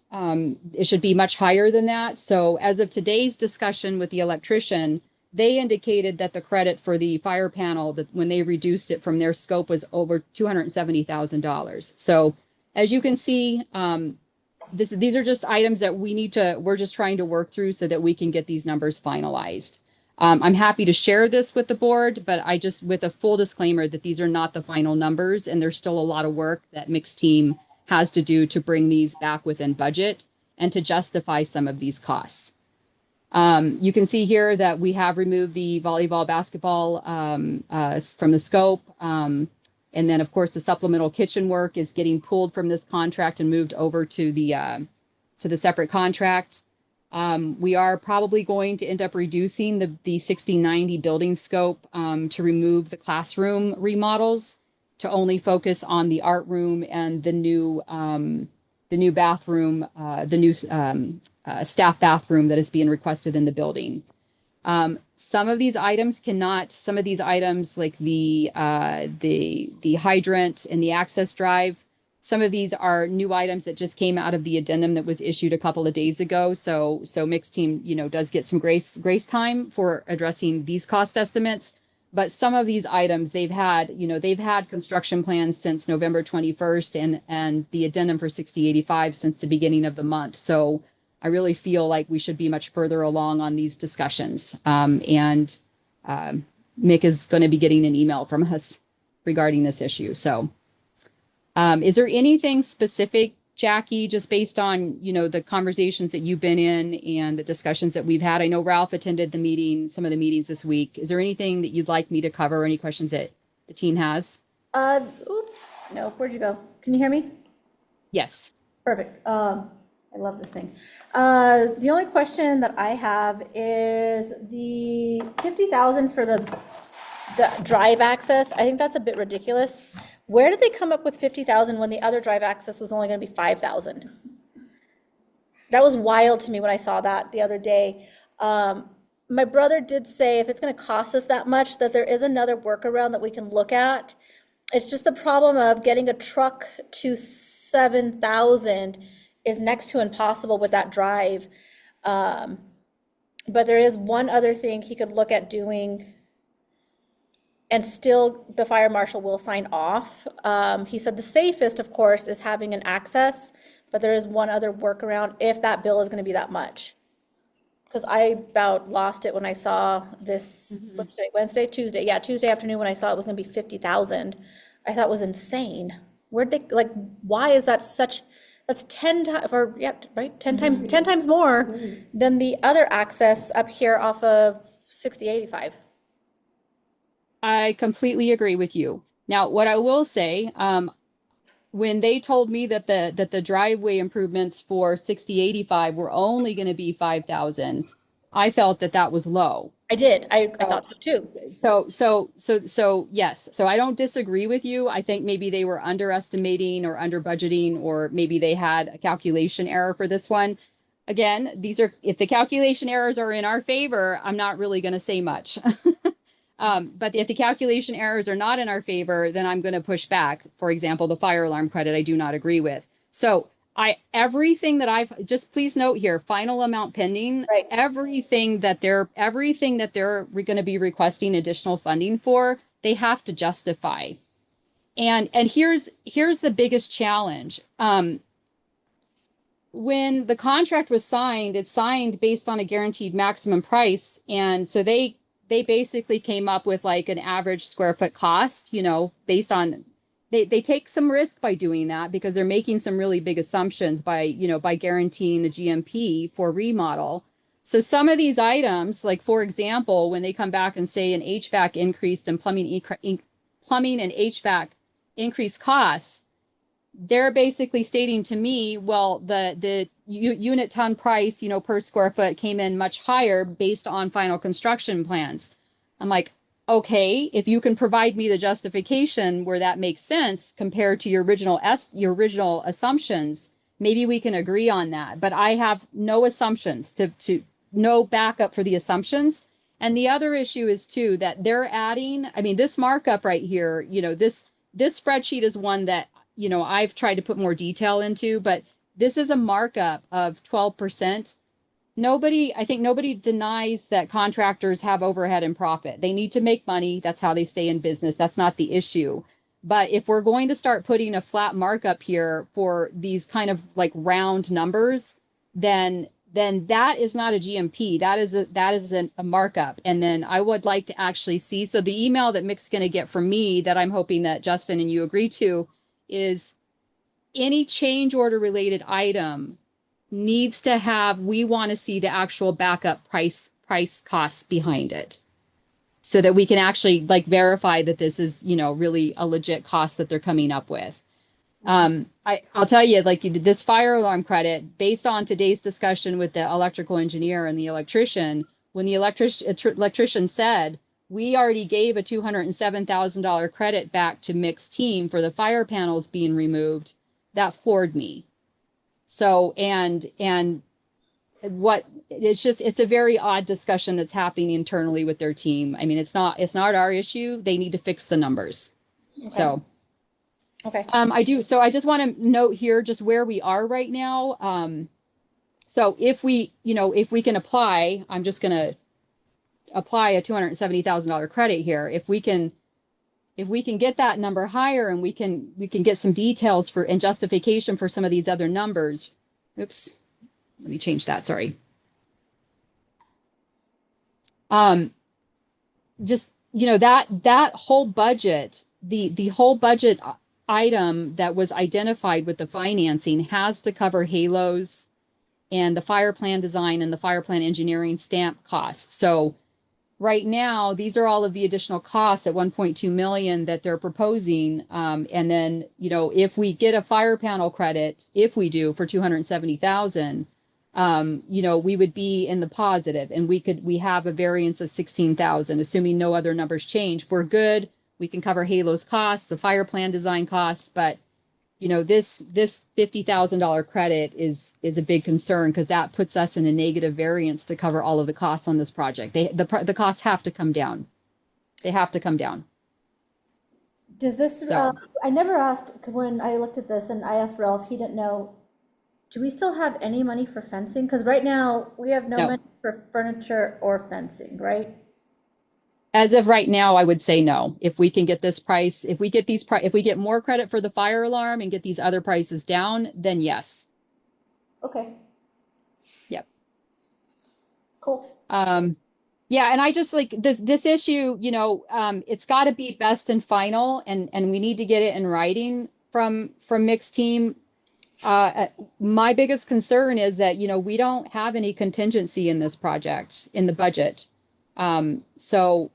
It should be much higher than that. So as of today's discussion with the electrician, they indicated that the credit for the fire panel, that when they reduced it from their scope, was over $270,000. So as you can see, these are just items that we're just trying to work through so that we can get these numbers finalized. I'm happy to share this with the board, but with a full disclaimer that these are not the final numbers, and there's still a lot of work that mixed team has to do to bring these back within budget and to justify some of these costs. You can see here that we have removed the volleyball, basketball from the scope. And then, of course, the supplemental kitchen work is getting pulled from this contract and moved over to the separate contract. We are probably going to end up reducing the 6090 building scope to remove the classroom remodels, to only focus on the art room and the new bathroom, the new staff bathroom that is being requested in the building. Some of these items like the hydrant and the access drive, some of these are new items that just came out of the addendum that was issued a couple of days ago. So mixed team, does get some grace time for addressing these cost estimates. But some of these items they've had construction plans since November 21st and the addendum for 6085 since the beginning of the month. So I really feel like we should be much further along on these discussions. Mick is going to be getting an email from us regarding this issue. So is there anything specific, Jackie, just based on, the conversations that you've been in and the discussions that we've had? I know Ralph attended some of the meetings this week. Is there anything that you'd like me to cover, or any questions that the team has? No, where'd you go? Can you hear me? Yes. Perfect. I love this thing. The only question that I have is the 50,000 for the drive access. I think that's a bit ridiculous. Where did they come up with 50,000 when the other drive access was only going to be 5,000? That was wild to me when I saw that the other day. My brother did say if it's going to cost us that much, that there is another workaround that we can look at. It's just the problem of getting a truck to 7,000 is next to impossible with that drive. But there is one other thing he could look at doing, and still the fire marshal will sign off. He said the safest, of course, is having an access, but there is one other workaround if that bill is going to be that much. Because I about lost it when I saw this, what's today, Wednesday, Tuesday. Yeah, Tuesday afternoon when I saw it was going to be 50,000. I thought it was insane. Where'd they, why is that such, that's 10 times, or yeah, right, 10 times more than the other access up here off of 6085. I completely agree with you. Now, what I will say, when they told me that the driveway improvements for 6085 were only going to be 5,000, I felt that was low. I did. I thought so too. So yes. So I don't disagree with you. I think maybe they were underestimating or under budgeting, or maybe they had a calculation error for this one. Again, if the calculation errors are in our favor, I'm not really going to say much. But if the calculation errors are not in our favor, then I'm going to push back. For example, the fire alarm credit, I do not agree with. So everything that I've, just please note here, final amount pending, Right. everything that they're going to be requesting additional funding for, they have to justify. And here's the biggest challenge. When the contract was signed, it's signed based on a guaranteed maximum price. And so they basically came up with like an average square foot cost, you know, based on, they take some risk by doing that because they're making some really big assumptions by, you know, by guaranteeing the GMP for remodel. So some of these items, like for example, when they come back and say an HVAC increased and plumbing and HVAC increased costs, they're basically stating to me, well, the unit ton price, you know, per square foot came in much higher based on final construction plans. I'm like, okay, if you can provide me the justification where that makes sense compared to your original assumptions, maybe we can agree on that. But I have no assumptions to no backup for the assumptions. And the other issue is too that they're adding, I mean, this markup right here, you know, this spreadsheet is one that, you know, I've tried to put more detail into, but this is a markup of 12%. I think nobody denies that contractors have overhead and profit. They need to make money. That's how they stay in business. That's not the issue. But if we're going to start putting a flat markup here for these kind of like round numbers, then that is not a GMP. That is a markup. And then I would like to actually see. So the email that Mick's going to get from me that I'm hoping that Justin and you agree to is any change order related item needs to have, we want to see the actual backup price costs behind it so that we can actually like verify that this is, you know, really a legit cost that they're coming up with. I'll tell you, like this fire alarm credit, based on today's discussion with the electrical engineer and the electrician, when the electrician said, we already gave a $207,000 credit back to Mick's team for the fire panels being removed, that floored me. So, and what it's a very odd discussion that's happening internally with their team. I mean, it's not our issue. They need to fix the numbers. Okay. So, okay. I just want to note here just where we are right now. So if we can apply, I'm just going to apply a $270,000 credit here. If we can get that number higher and we can get some details for and justification for some of these other numbers. Oops, let me change that. Sorry. Just, you know, that whole budget, the whole budget item that was identified with the financing has to cover halos and the fire plan design and the fire plan engineering stamp costs. So right now, these are all of the additional costs at 1.2 million that they're proposing. And then, you know, if we get a fire panel credit, if we do for 270,000, you know, we would be in the positive and we have a variance of 16,000, assuming no other numbers change. We're good. We can cover Halo's costs, the fire plan design costs, but you know, this $50,000 credit is a big concern because that puts us in a negative variance to cover all of the costs on this project. The costs have to come down. They have to come down. Does this, So. I never asked when I looked at this and I asked Ralph, he didn't know, do we still have any money for fencing? Because right now we have no money for furniture or fencing, right? As of right now, I would say no. If we can get this price, if we get more credit for the fire alarm and get these other prices down, then yes. Okay. Yep. Cool. Yeah, and I just like this issue, you know, it's got to be best and final, and we need to get it in writing from Mick's team. My biggest concern is that, you know, we don't have any contingency in this project in the budget. So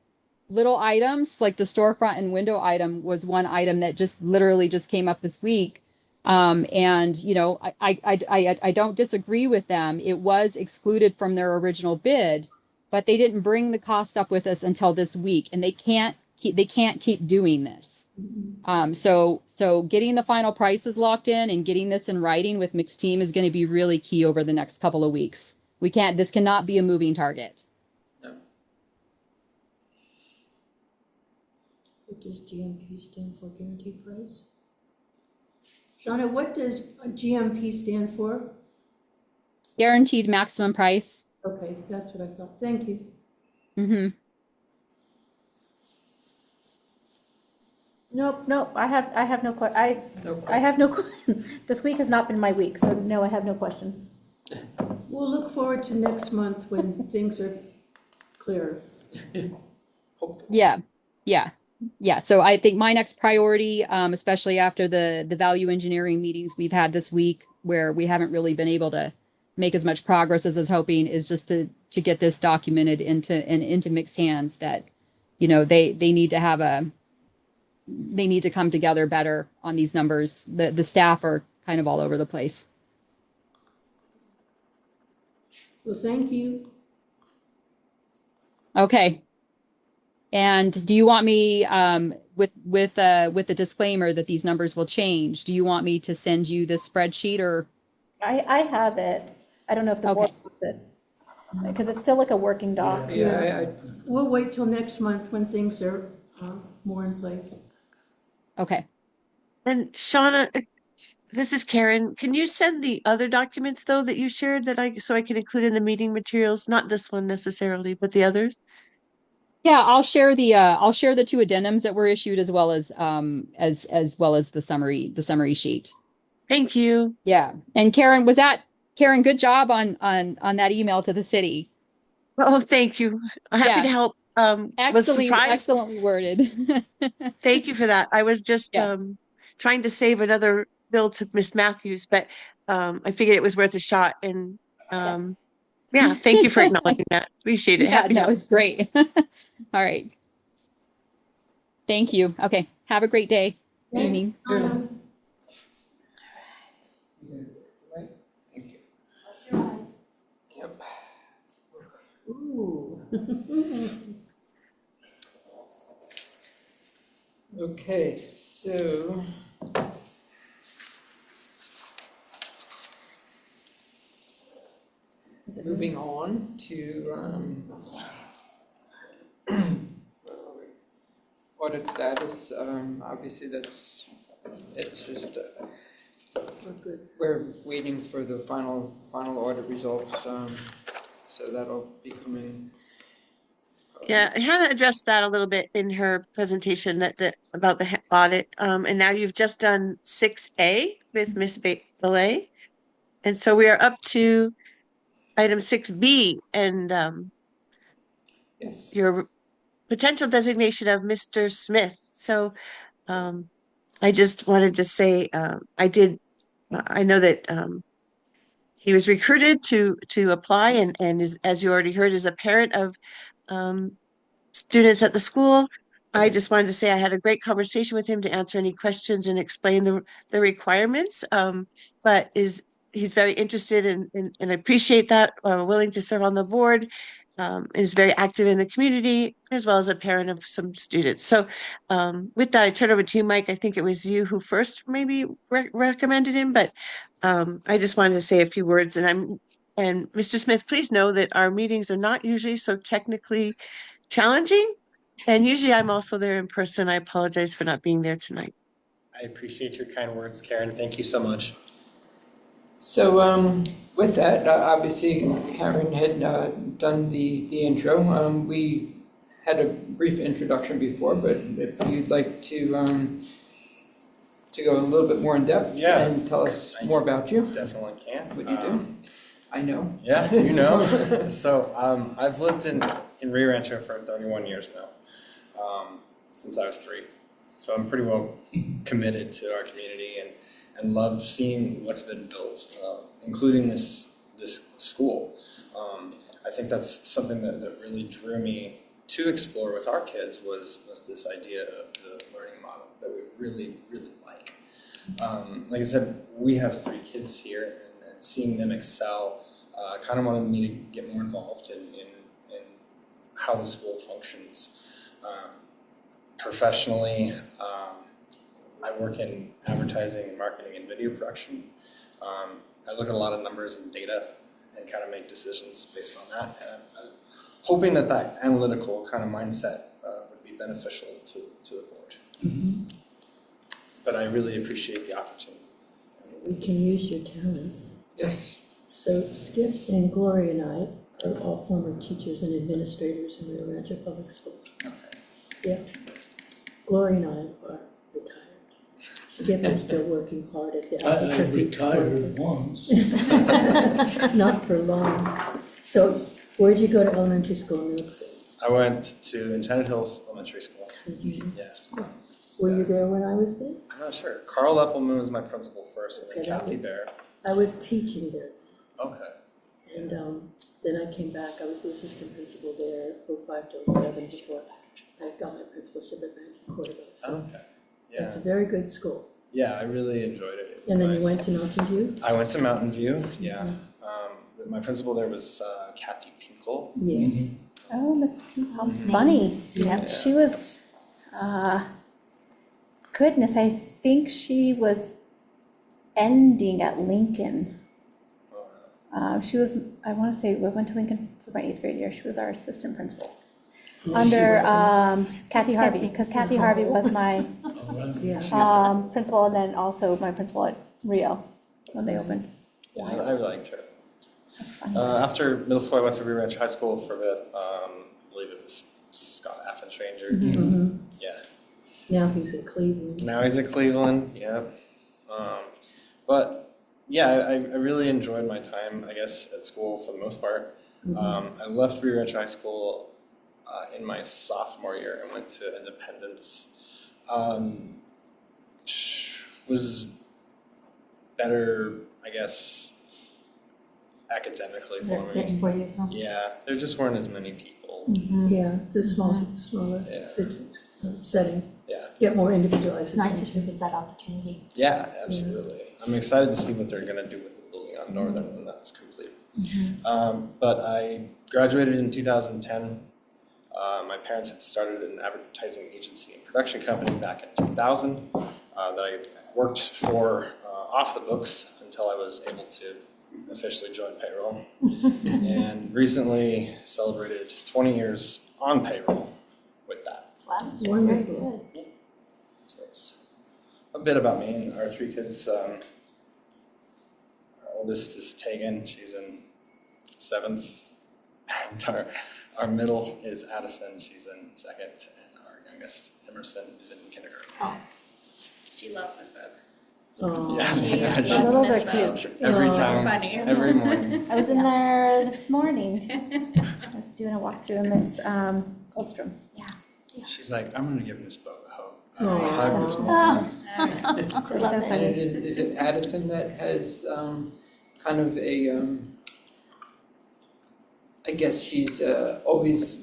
little items like the storefront and window item was one item that just literally just came up this week. And you know, I don't disagree with them. It was excluded from their original bid, but they didn't bring the cost up with us until this week, and they can't keep doing this. So getting the final prices locked in and getting this in writing with Mick's team is going to be really key over the next couple of weeks. This cannot be a moving target. What does GMP stand for, guaranteed price? Shauna, what does GMP stand for? Guaranteed maximum price. Okay, that's what I thought. Thank you. Mm-hmm. Nope, I have no No I have no, this week has not been my week, so no, I have no questions. We'll look forward to next month when things are clearer. Hopefully. Yeah. So I think my next priority, especially after the value engineering meetings we've had this week, where we haven't really been able to make as much progress as I was hoping, is just to get this documented into mixed hands. That, you know, they need to have they need to come together better on these numbers. The staff are kind of all over the place. Well, thank you. Okay. And do you want me, with the disclaimer that these numbers will change, do you want me to send you the spreadsheet or? I have it. I don't know if the board Okay. wants it, because it's still like a working doc. Yeah, We'll wait till next month when things are more in place. Okay. And Shauna, this is Karen. Can you send the other documents though that you shared so I can include in the meeting materials? Not this one necessarily, but the others? Yeah, I'll share the two addendums that were issued as well as well as the summary sheet. Thank you. Yeah. And Karen, good job on that email to the city. Oh, thank you. I'm happy to Yeah. help. Was surprised. Excellently worded. Thank you for that. I was just Yeah. trying to save another bill to Miss Matthews, but I figured it was worth a shot. And yeah, thank you for acknowledging that. Appreciate it. Yeah, Happy to no, help. it's great. All right. Thank you. Okay. Have a great day, evening. Shauna. right. Thank you. Yep. Ooh. Okay, so moving on to audit status. Obviously, it's just We're good. we're waiting for the final audit results. So that'll be coming. Yeah, Hannah addressed that a little bit in her presentation about the audit. And now you've just done 6A with Miss Belay. And so we are up to item 6B and Yes. your potential designation of Mr. Smith. So I just wanted to say I know that he was recruited to apply and is, as you already heard, is a parent of students at the school. I just wanted to say I had a great conversation with him to answer any questions and explain the requirements. But he's very interested and I appreciate that, willing to serve on the board. Is very active in the community as well as a parent of some students. So with that, I turn over to you, Mike. I think it was you who first maybe recommended him, but I just wanted to say a few words. And Mr. Smith, please know that our meetings are not usually so technically challenging. And usually I'm also there in person. I apologize for not being there tonight. I appreciate your kind words, Karen. Thank you so much. So with that, obviously Karen had done the intro. We had a brief introduction before, but if you'd like to go a little bit more in depth and tell us more about you. Definitely can. What you do. I know. Yeah, you know. So I've lived in Rancho for 31 years now, since I was 3. So I'm pretty well committed to our community and love seeing what's been built, including this school. I think that's something that really drew me to explore with our kids was this idea of the learning model that we really, really like. Like I said, we have 3 kids here, and seeing them excel kind of wanted me to get more involved in how the school functions. Professionally, I work in advertising and marketing and video production. I look at a lot of numbers and data and kind of make decisions based on that. And I'm hoping that analytical kind of mindset would be beneficial to the board. Mm-hmm. But I really appreciate the opportunity. we can use your talents. Yes. So Skip and Gloria and I are all former teachers and administrators in Rio Rancho Public Schools. Yeah. Gloria and I are retired. Skip is still working hard at the I Albuquerque. retired once. Not for long. So where'd you go to elementary school and middle school? I went to Enchanted Hills Elementary School. Mhm. Yes. Were you there when I was there? I'm not sure. Carl Eppelman was my principal first, and then Okay, that Kathy would- Bear. I was teaching there. Okay. And then I came back, I was the assistant principal there, 05 to 07, before I got my principalship at Bank Cordova. So Okay. it's Yeah. a very good school. Yeah, I really enjoyed it. It was And then nice. you went to Mountain View? I went to Mountain View. Yeah. My principal there was Kathy Pinkel. Yes. Oh, Miss Pink, how Those funny. names. Yep. She was, goodness, I think she was ending at Lincoln. She was, I want to say, we went to Lincoln for my 8th grade year. She was our assistant principal. Under Kathy Harvey, because Kathy Harvey was my All right. Yeah. principal, and then also my principal at Rio when they opened. Yeah, I liked her. That's fun. After middle school, I went to Rio Rancho High School for a bit. I believe it was Scott Affenstranger. Mhm. Yeah. Now he's at Cleveland. Now he's at Cleveland. Yeah. But yeah, I really enjoyed my time, I guess, at school for the most part. I left Rio Rancho High School in my sophomore year and went to Independence. Was better, I guess, academically for me. Fitting for you, huh? Yeah, there just weren't as many people. Yeah, it's a smaller Yeah. setting. Yeah. Get more individualized. It's nice if attention. there was that opportunity. Yeah, absolutely. I'm excited to see what they're gonna do with the building on Northern when that's complete. But I graduated in 2010. My parents had started an advertising agency and production company back in 2000 that I worked for off the books until I was able to officially join payroll. And recently celebrated 20 years on payroll with that. Wow, very Wonderful. good. So that's a bit about me and our 3 kids. Our oldest is Tegan, she's in 7th. And our middle is Addison, she's in 2nd. And our youngest, Emerson, is in kindergarten. She loves Miss Book. Oh. Yeah, She she- loves Those Miss are Book. cute. every Aw. time, Funny. every morning. I was in there this morning. I was doing a walkthrough in Miss Goldstrom's. Yeah. She's like, I'm gonna give Miss Bo a Aw. hug this Oh, morning. They're so love And funny. is it Addison that has kind of a, I guess she's always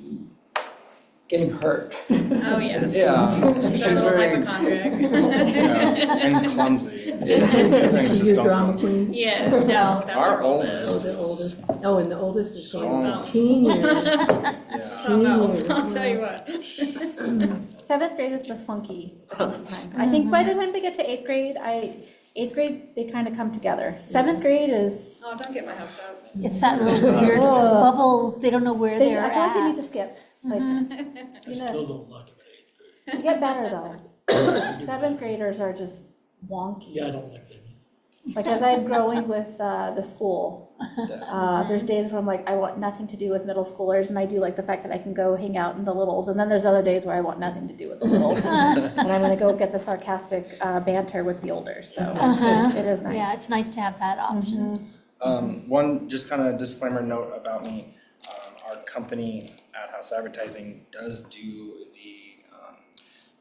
getting hurt. Oh, yes. Yeah, She's she's our little very, hypochondriac. yeah, and clumsy. Is she your Don't drama go. queen? Yeah, no, that's Our our Oh, oldest. the oldest. Oh, and the oldest is going So- 18 years. Yeah. Something else, Teen I'll years, tell you what. 7th grade is the funky time. I think by the time they get to 8th grade, 8th grade, they kind of come together. 7th grade is, Oh, don't get my hopes up. It's that little weird bubble, they don't know where they, they're I feel like they need at. to skip. Like, I you still know, don't like them in 8th grade. they get better though. 7th graders are just wonky. Yeah, I don't like them. Like as I'm growing with the school, there's days where I'm like, I want nothing to do with middle schoolers, and I do like the fact that I can go hang out in the littles, and then there's other days where I want nothing to do with the littles, and I'm gonna go get the sarcastic banter with the older, so it is nice. Yeah, it's nice to have that option. One just kind of disclaimer note about me, our company, Outhouse Advertising, does do the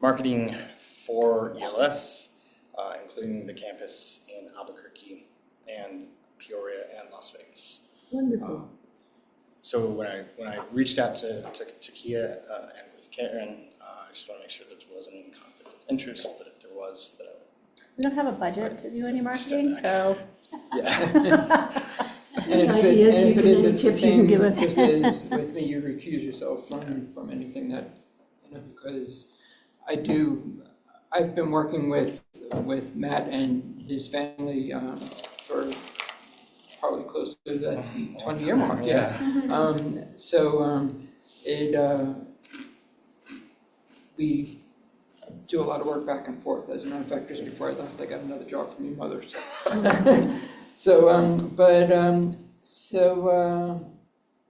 marketing for ELS, including the campus in Albuquerque and Peoria and Las Vegas. Wonderful. So when I reached out to Kia and with Karen, I just want to make sure that there wasn't any conflict of interest, but if there was, that We don't have a budget to do any marketing, so. yeah. And if Ideas and you if it can- is, any it's the tips you can same give us? just as with me, you recuse yourself from anything that, because I've been working with Matt and his family for probably close to the 20-year mark, yeah. We do a lot of work back and forth. As a matter of fact, just before I left, I got another job from your mother. So,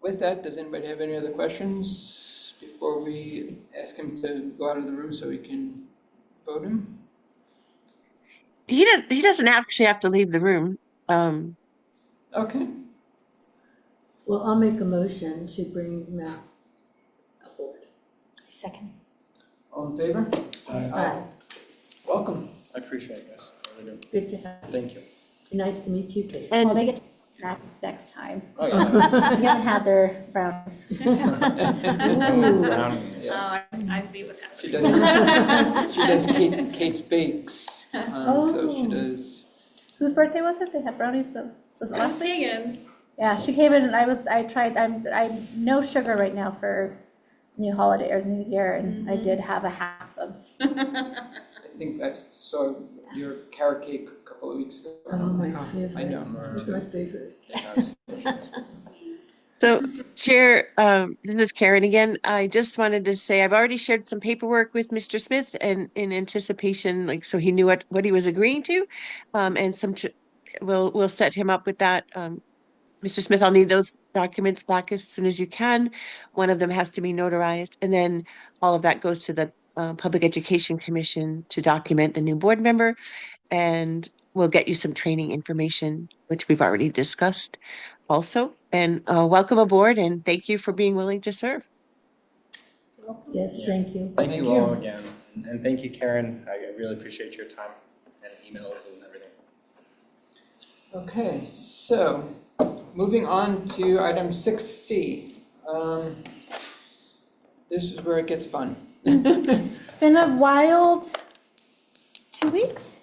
with that, does anybody have any other questions before we ask him to go out of the room so we can vote him? He doesn't actually have to leave the room. Okay. Well, I'll make a motion to bring Matt aboard. Second. All in favor? Aye. Welcome. I appreciate it, guys. I really do. Good to have you. Thank you. Nice to meet you, Kate. Well, And they get to next time. Oh, yeah. We haven't had their brownies. Brownie, yeah. Oh, I see what's She happening. does. She does Kate's bakes. So she does. Whose birthday was it? They had brownies, was it last week? Higgins. Yeah, she came in and I tried, I'm no sugar right now for new holiday or New Year, and I did have a half of. I think I saw your carrot cake a couple of weeks ago. Oh, my I favorite. know. It's my favorite. so, Chair, this is Karen again. I just wanted to say I've already shared some paperwork with Mr. Smith, and in anticipation, like so he knew what he was agreeing to, and we'll set him up with that. Mr. Smith, I'll need those documents back as soon as you can. One of them has to be notarized, and then all of that goes to the Public Education Commission to document the new board member, and we'll get you some training information, which we've already discussed also. And welcome aboard, and thank you for being willing to serve. Yes, Yeah. thank you. Thank Thank you all you. again. And thank you, Karen. I really appreciate your time and emails and everything. Okay, so moving on to item 6C. This is where it gets fun. It's been a wild 2 weeks.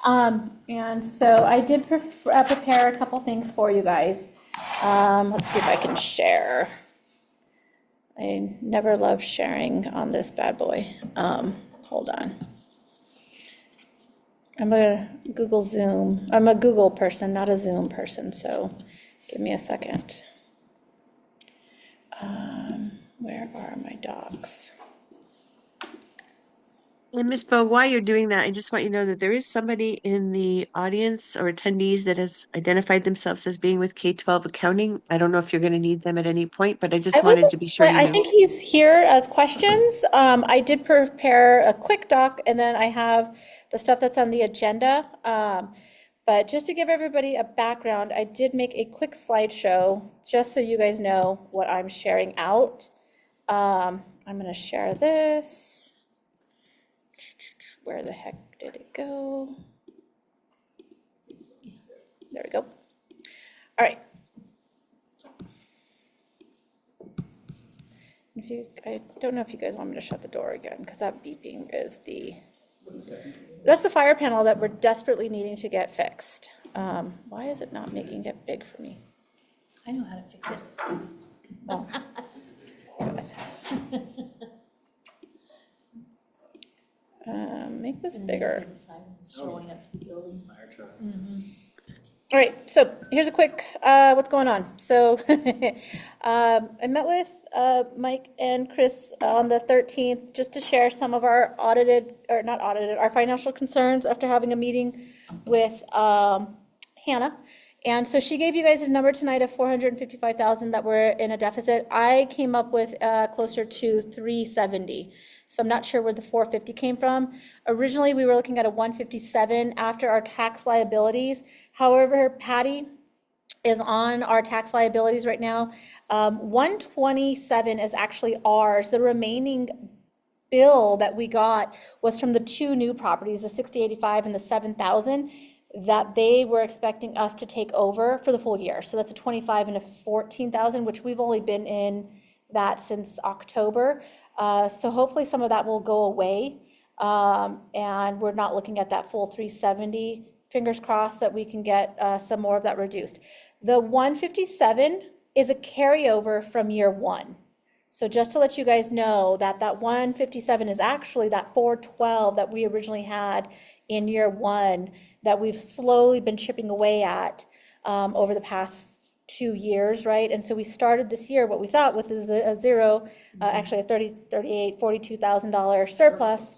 And so I did prepare a couple things for you guys. Let's see if I can share. I never love sharing on this bad boy. Hold on. I'm a Google Zoom. I'm a Google person, not a Zoom person, so give me a second. Where are my docs? And Ms. Bogue, while you're doing that, I just want you to know that there is somebody in the audience or attendees that has identified themselves as being with K-12 accounting. I don't know if you're going to need them at any point, but I just wanted to be sure you I knew. think he's here as questions. I did prepare a quick doc, and then I have the stuff that's on the agenda. But just to give everybody a background, I did make a quick slideshow just so you guys know what I'm sharing out. I'm going to share this. Where the heck did it go? There we go. All right. I don't know if you guys want me to shut the door again, because that beeping is that's the fire panel that we're desperately needing to get fixed. Why is it not making it big for me? I know how to fix it. Oh. Make this bigger. The sirens showing up to the building. Fire trucks. All right, so here's a quick, what's going on. So I met with Mike and Chris on the 13th just to share some of our our financial concerns after having a meeting with Hannah. And so she gave you guys a number tonight of 455,000 that we're in a deficit. I came up with closer to 370. So I'm not sure where the 450 came from. Originally, we were looking at a 157 after our tax liabilities. However, Patty is on our tax liabilities right now. 127 is actually ours. The remaining bill that we got was from the two new properties, the 6085 and the 7000, that they were expecting us to take over for the full year. So that's a 25 and a 14,000, which we've only been in that since October. So hopefully some of that will go away, and we're not looking at that full 370. Fingers crossed that we can get some more of that reduced. The 157 is a carryover from year one. So just to let you guys know that that 157 is actually that 412 that we originally had in year one that we've slowly been chipping away at over the past 2 years, right? And so we started this year what we thought with is a zero, actually a $42,000 surplus.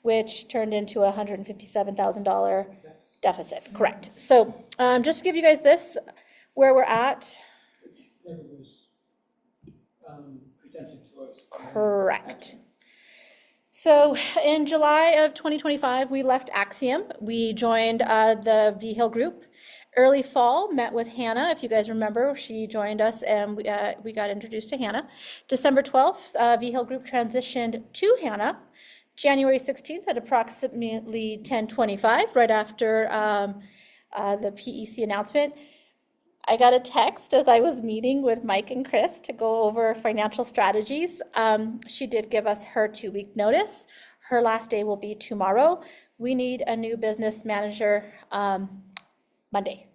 which turned into a $157,000 deficit, correct. So just to give you guys this, where we're at, Which never was presented to us. correct. So in July of 2025, we left Axiom. We joined the V Hill group. Early fall, met with Hannah. If you guys remember, she joined us and we got introduced to Hannah. December 12th, V Hill group transitioned to Hannah. January 16th at approximately 10:25, right after the PEC announcement, I got a text as I was meeting with Mike and Chris to go over financial strategies. She did give us her 2-week notice. Her last day will be tomorrow. We need a new business manager Monday.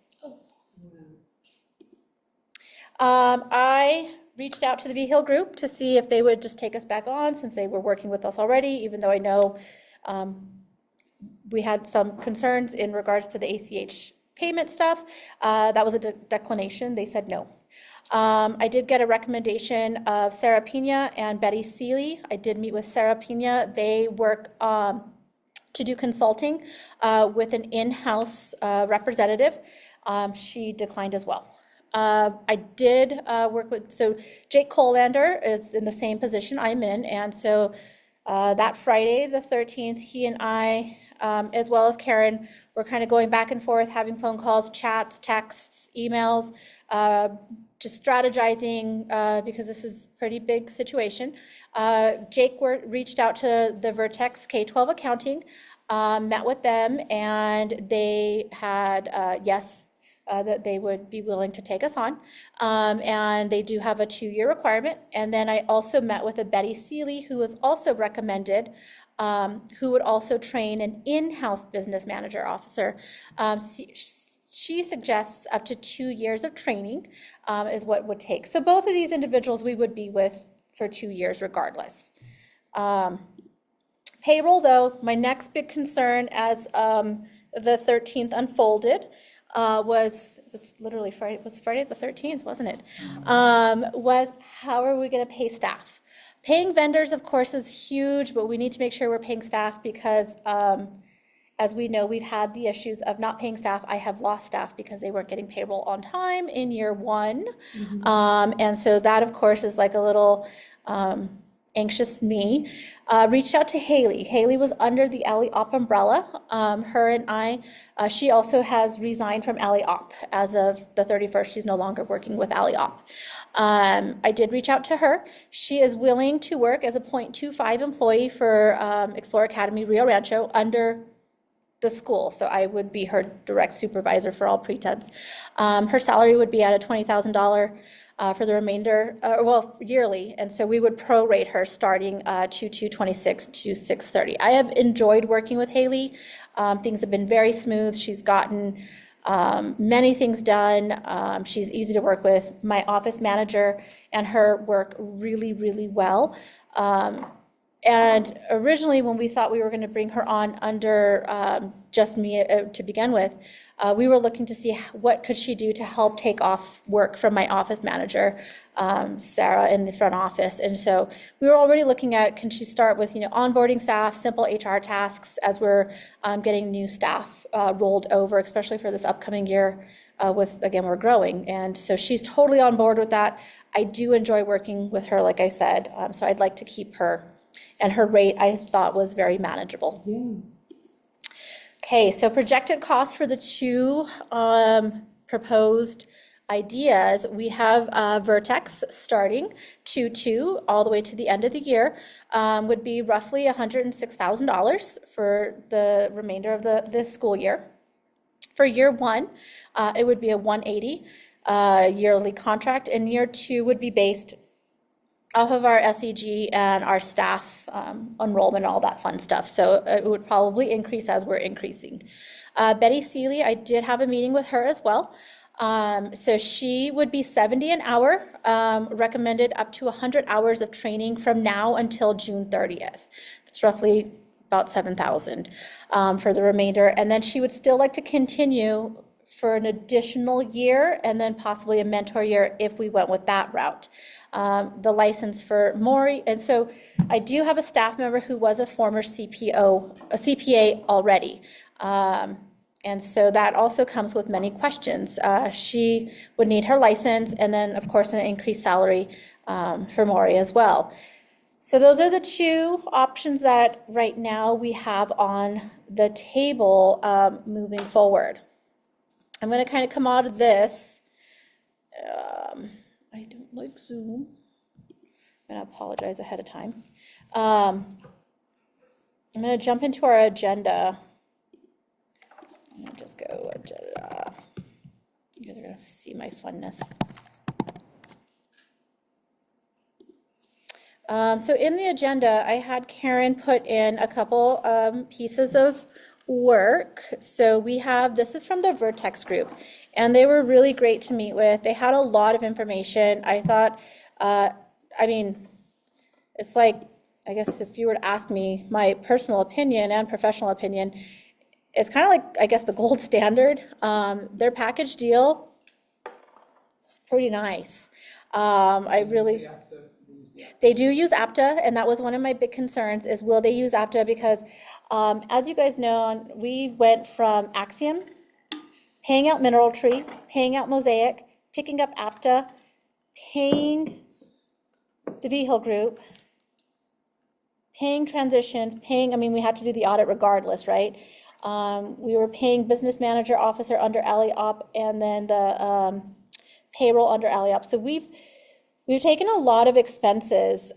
I reached out to the V Hill group to see if they would just take us back on since they were working with us already, even though I know we had some concerns in regards to the ACH payment stuff. That was a declination. They said no. I did get a recommendation of Sarah Pina and Betty Seeley. I did meet with Sarah Pina. They work to do consulting with an in-house representative. She declined as well. I did work with, so Jake Colander is in the same position I'm in, and so that Friday, the 13th, he and I, as well as Karen, were kind of going back and forth, having phone calls, chats, texts, emails, just strategizing because this is a pretty big situation. Jake reached out to the Vertex K-12 accounting, met with them, and they had yes, that they would be willing to take us on. And they do have a 2-year requirement. And then I also met with a Betty Seeley, who was also recommended, who would also train an in-house business manager officer. She suggests up to 2 years of training is what it would take. So both of these individuals we would be with for 2 years regardless. Payroll, though, my next big concern as the 13th unfolded, was literally Friday, was Friday the 13th, wasn't it? Was how are we going to pay staff? Paying vendors, of course, is huge, but we need to make sure we're paying staff because, as we know, we've had the issues of not paying staff. I have lost staff because they weren't getting payroll on time in year 1. And so that, of course, is like a little anxious me. Reached out to Haley. Haley was under the Alley Op umbrella. Her and I, she also has resigned from Alley Op as of the 31st. She's no longer working with Alley Op. I did reach out to her. She is willing to work as a .25 employee for Explore Academy Rio Rancho under the school. So I would be her direct supervisor for all pretense. Her salary would be at a $20,000 for the remainder, well, yearly, and so we would prorate her starting 2/2/26 to 6/30. I have enjoyed working with Haley. Things have been very smooth. She's gotten many things done. She's easy to work with. My office manager and her work really, really well. And originally, when we thought we were going to bring her on under just me to begin with, we were looking to see what could she do to help take off work from my office manager, Sarah, in the front office. And so we were already looking at, can she start with, onboarding staff, simple HR tasks as we're getting new staff rolled over, especially for this upcoming year with, again, we're growing. And so she's totally on board with that. I do enjoy working with her, like I said, so I'd like to keep her. And her rate, I thought, was very manageable. Okay, so projected costs for the 2 proposed ideas. We have Vertex starting 2/2 all the way to the end of the year, would be roughly $106,000 for the remainder of this school year. For year 1, it would be a $180 yearly contract, and year 2 would be based off of our SEG and our staff enrollment, all that fun stuff. So it would probably increase as we're increasing. Betty Seeley, I did have a meeting with her as well. So she would be $70 an hour, recommended up to 100 hours of training from now until June 30th. It's roughly about $7,000 for the remainder. And then she would still like to continue for an additional year and then possibly a mentor year if we went with that route. the license for Maury. And so I do have a staff member who was a former a CPA already. And so that also comes with many questions. She would need her license and then, of course, an increased salary for Maury as well. So those are the two options that right now we have on the table moving forward. I'm going to kind of come out of this. I don't like Zoom. I'm going to apologize ahead of time. I'm going to jump into our agenda. I'm going to just go agenda. You guys are going to see my funness. So in the agenda, I had Karen put in a couple pieces of work. So this is from the Vertex group, and they were really great to meet with. They had a lot of information. I thought, it's like, I guess if you were to ask me my personal opinion and professional opinion, it's kind of like, I guess, the gold standard. Their package deal is pretty nice. They do use APTA, and that was one of my big concerns is will they use APTA because as you guys know, we went from Axiom, paying out Mineral Tree, paying out Mosaic, picking up APTA, paying the Vigil Group, paying Transitions, we had to do the audit regardless, right? We were paying Business Manager Officer under ALIOP and then the payroll under ALIOP. So we've taken a lot of expenses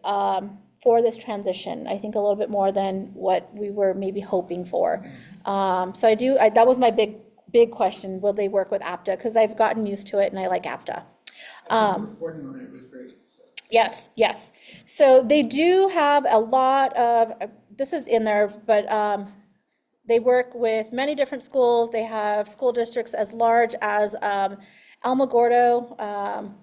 for this transition. I think a little bit more than what we were maybe hoping for. So that was my big question. Will they work with APTA? Because I've gotten used to it and I like APTA. Reporting on it was great. So. Yes. So they do have a lot of, this is in there, but they work with many different schools. They have school districts as large as Alamogordo,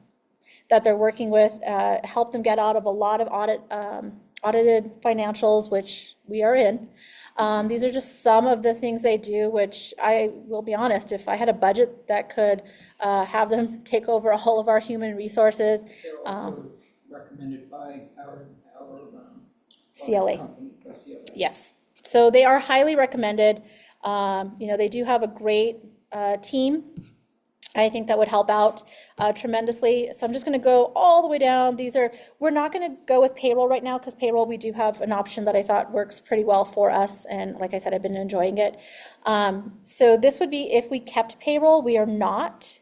that they're working with, help them get out of a lot of audited financials, which we are in. These are just some of the things they do, which I will be honest, if I had a budget that could have them take over all of our human resources. They're also recommended by our CLA. company, by CLA. Yes, so they are highly recommended. They do have a great team. I think that would help out tremendously. So I'm just going to go all the way down. We're not going to go with payroll right now because payroll, we do have an option that I thought works pretty well for us. And like I said, I've been enjoying it. So this would be if we kept payroll. We are not.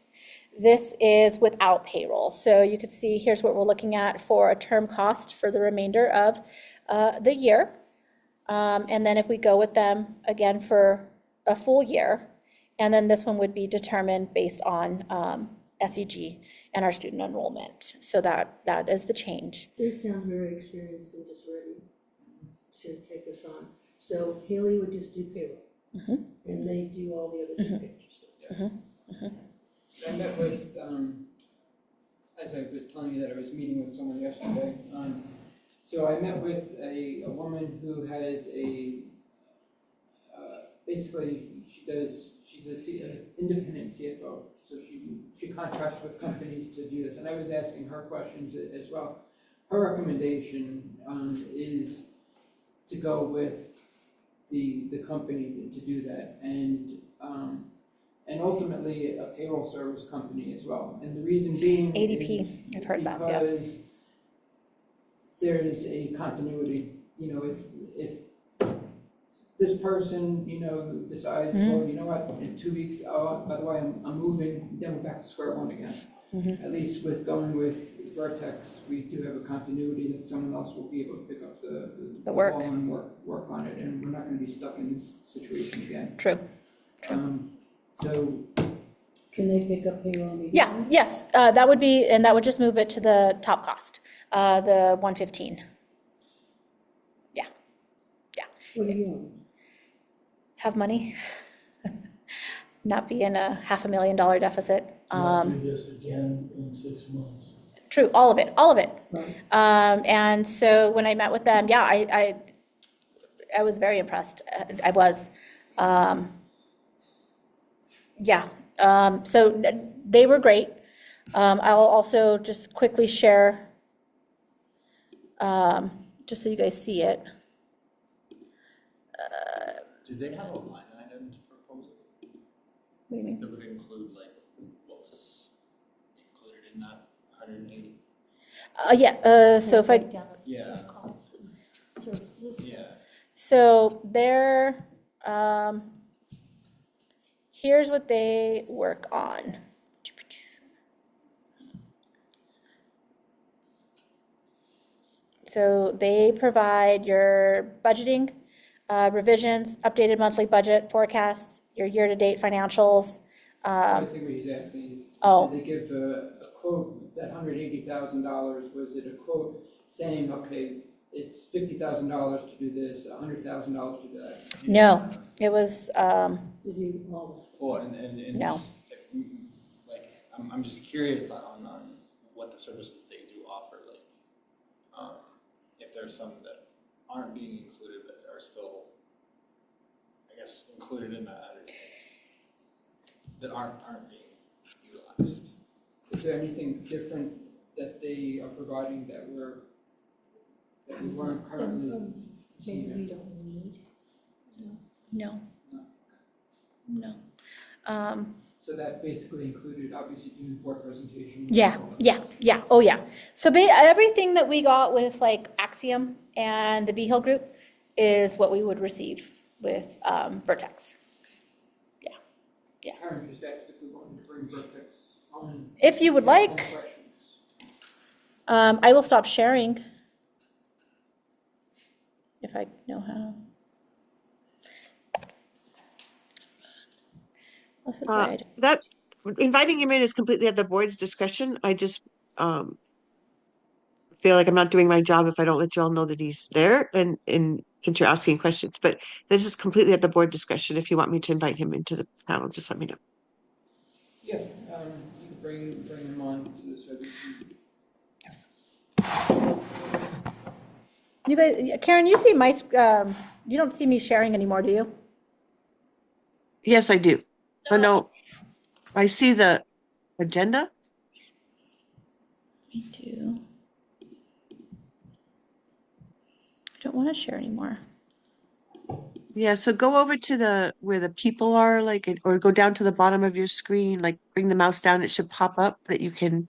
This is without payroll. So you can see here's what we're looking at for a term cost for the remainder of the year. And then if we go with them again for a full year, and then this one would be determined based on SEG and our student enrollment. So that is the change. They sound very experienced and just ready to take us on. So Haley would just do payroll, and they do all the other packages. Yes. I met with, as I was telling you that I was meeting with someone yesterday. So I met with a woman who has basically she's an independent CFO. So she contracts with companies to do this. And I was asking her questions as well. Her recommendation is to go with the company to do that. And ultimately a payroll service company as well. And the reason being ADP, I've heard that, yeah. Because there's a continuity. If this person, decides, well, you know what, in 2 weeks, by the way, I'm moving, then we're back to square one again. At least with going with Vertex, we do have a continuity that someone else will be able to pick up the work ball and work on it, and we're not going to be stuck in this situation again. True. So. Can they pick up payroll immediately? Yeah, yes, that would be, and that would just move it to the top cost, the 115. Yeah. What do you want? Have money, not be in a $500,000 deficit. Not do this again in 6 months. True, all of it. Right. And so when I met with them, yeah, I was very impressed. I was. So they were great. I'll also just quickly share just so you guys see it. Do they have a line item proposal What do you mean? that would include like what was included in that 180? So if I, Breakdown of Yeah. costs and services. Yeah. so they're, here's what they work on. So they provide your budgeting, revisions, updated monthly budget forecasts, your year-to-date financials. I think what he's asking is, Oh. did they give a quote, that $180,000, was it a quote saying, okay, it's $50,000 to do this, $100,000 to do that? No, it was, Did you all Well, and No. just, like, I'm just curious on what the services they do offer, like, if there's some that aren't being included but are still, I guess, included in that 100, that aren't being utilized. Is there anything different that they are providing that we weren't currently maybe we receiving? don't need? no. No. So that basically included, obviously, doing the board presentation. Yeah, oh yeah. So everything that we got with like Axiom and the V-Hill group is what we would receive with Vertex. Karen just asked if we wanted to bring Vertex on. If you would like, Questions. I will stop sharing if I know how. This is right. That inviting him in is completely at the board's discretion. I just feel like I'm not doing my job if I don't let you all know that he's there and since you're asking questions. But this is completely at the board discretion. If you want me to invite him into the panel, just let me know. Yeah, you can bring them on to this. You guys, Karen, you see my, you don't see me sharing anymore, do you? Yes, I do. Oh no, I see the agenda. Me too. I don't want to share anymore. Yeah, so go over to where the people are, like, or go down to the bottom of your screen, like bring the mouse down. It should pop up that you can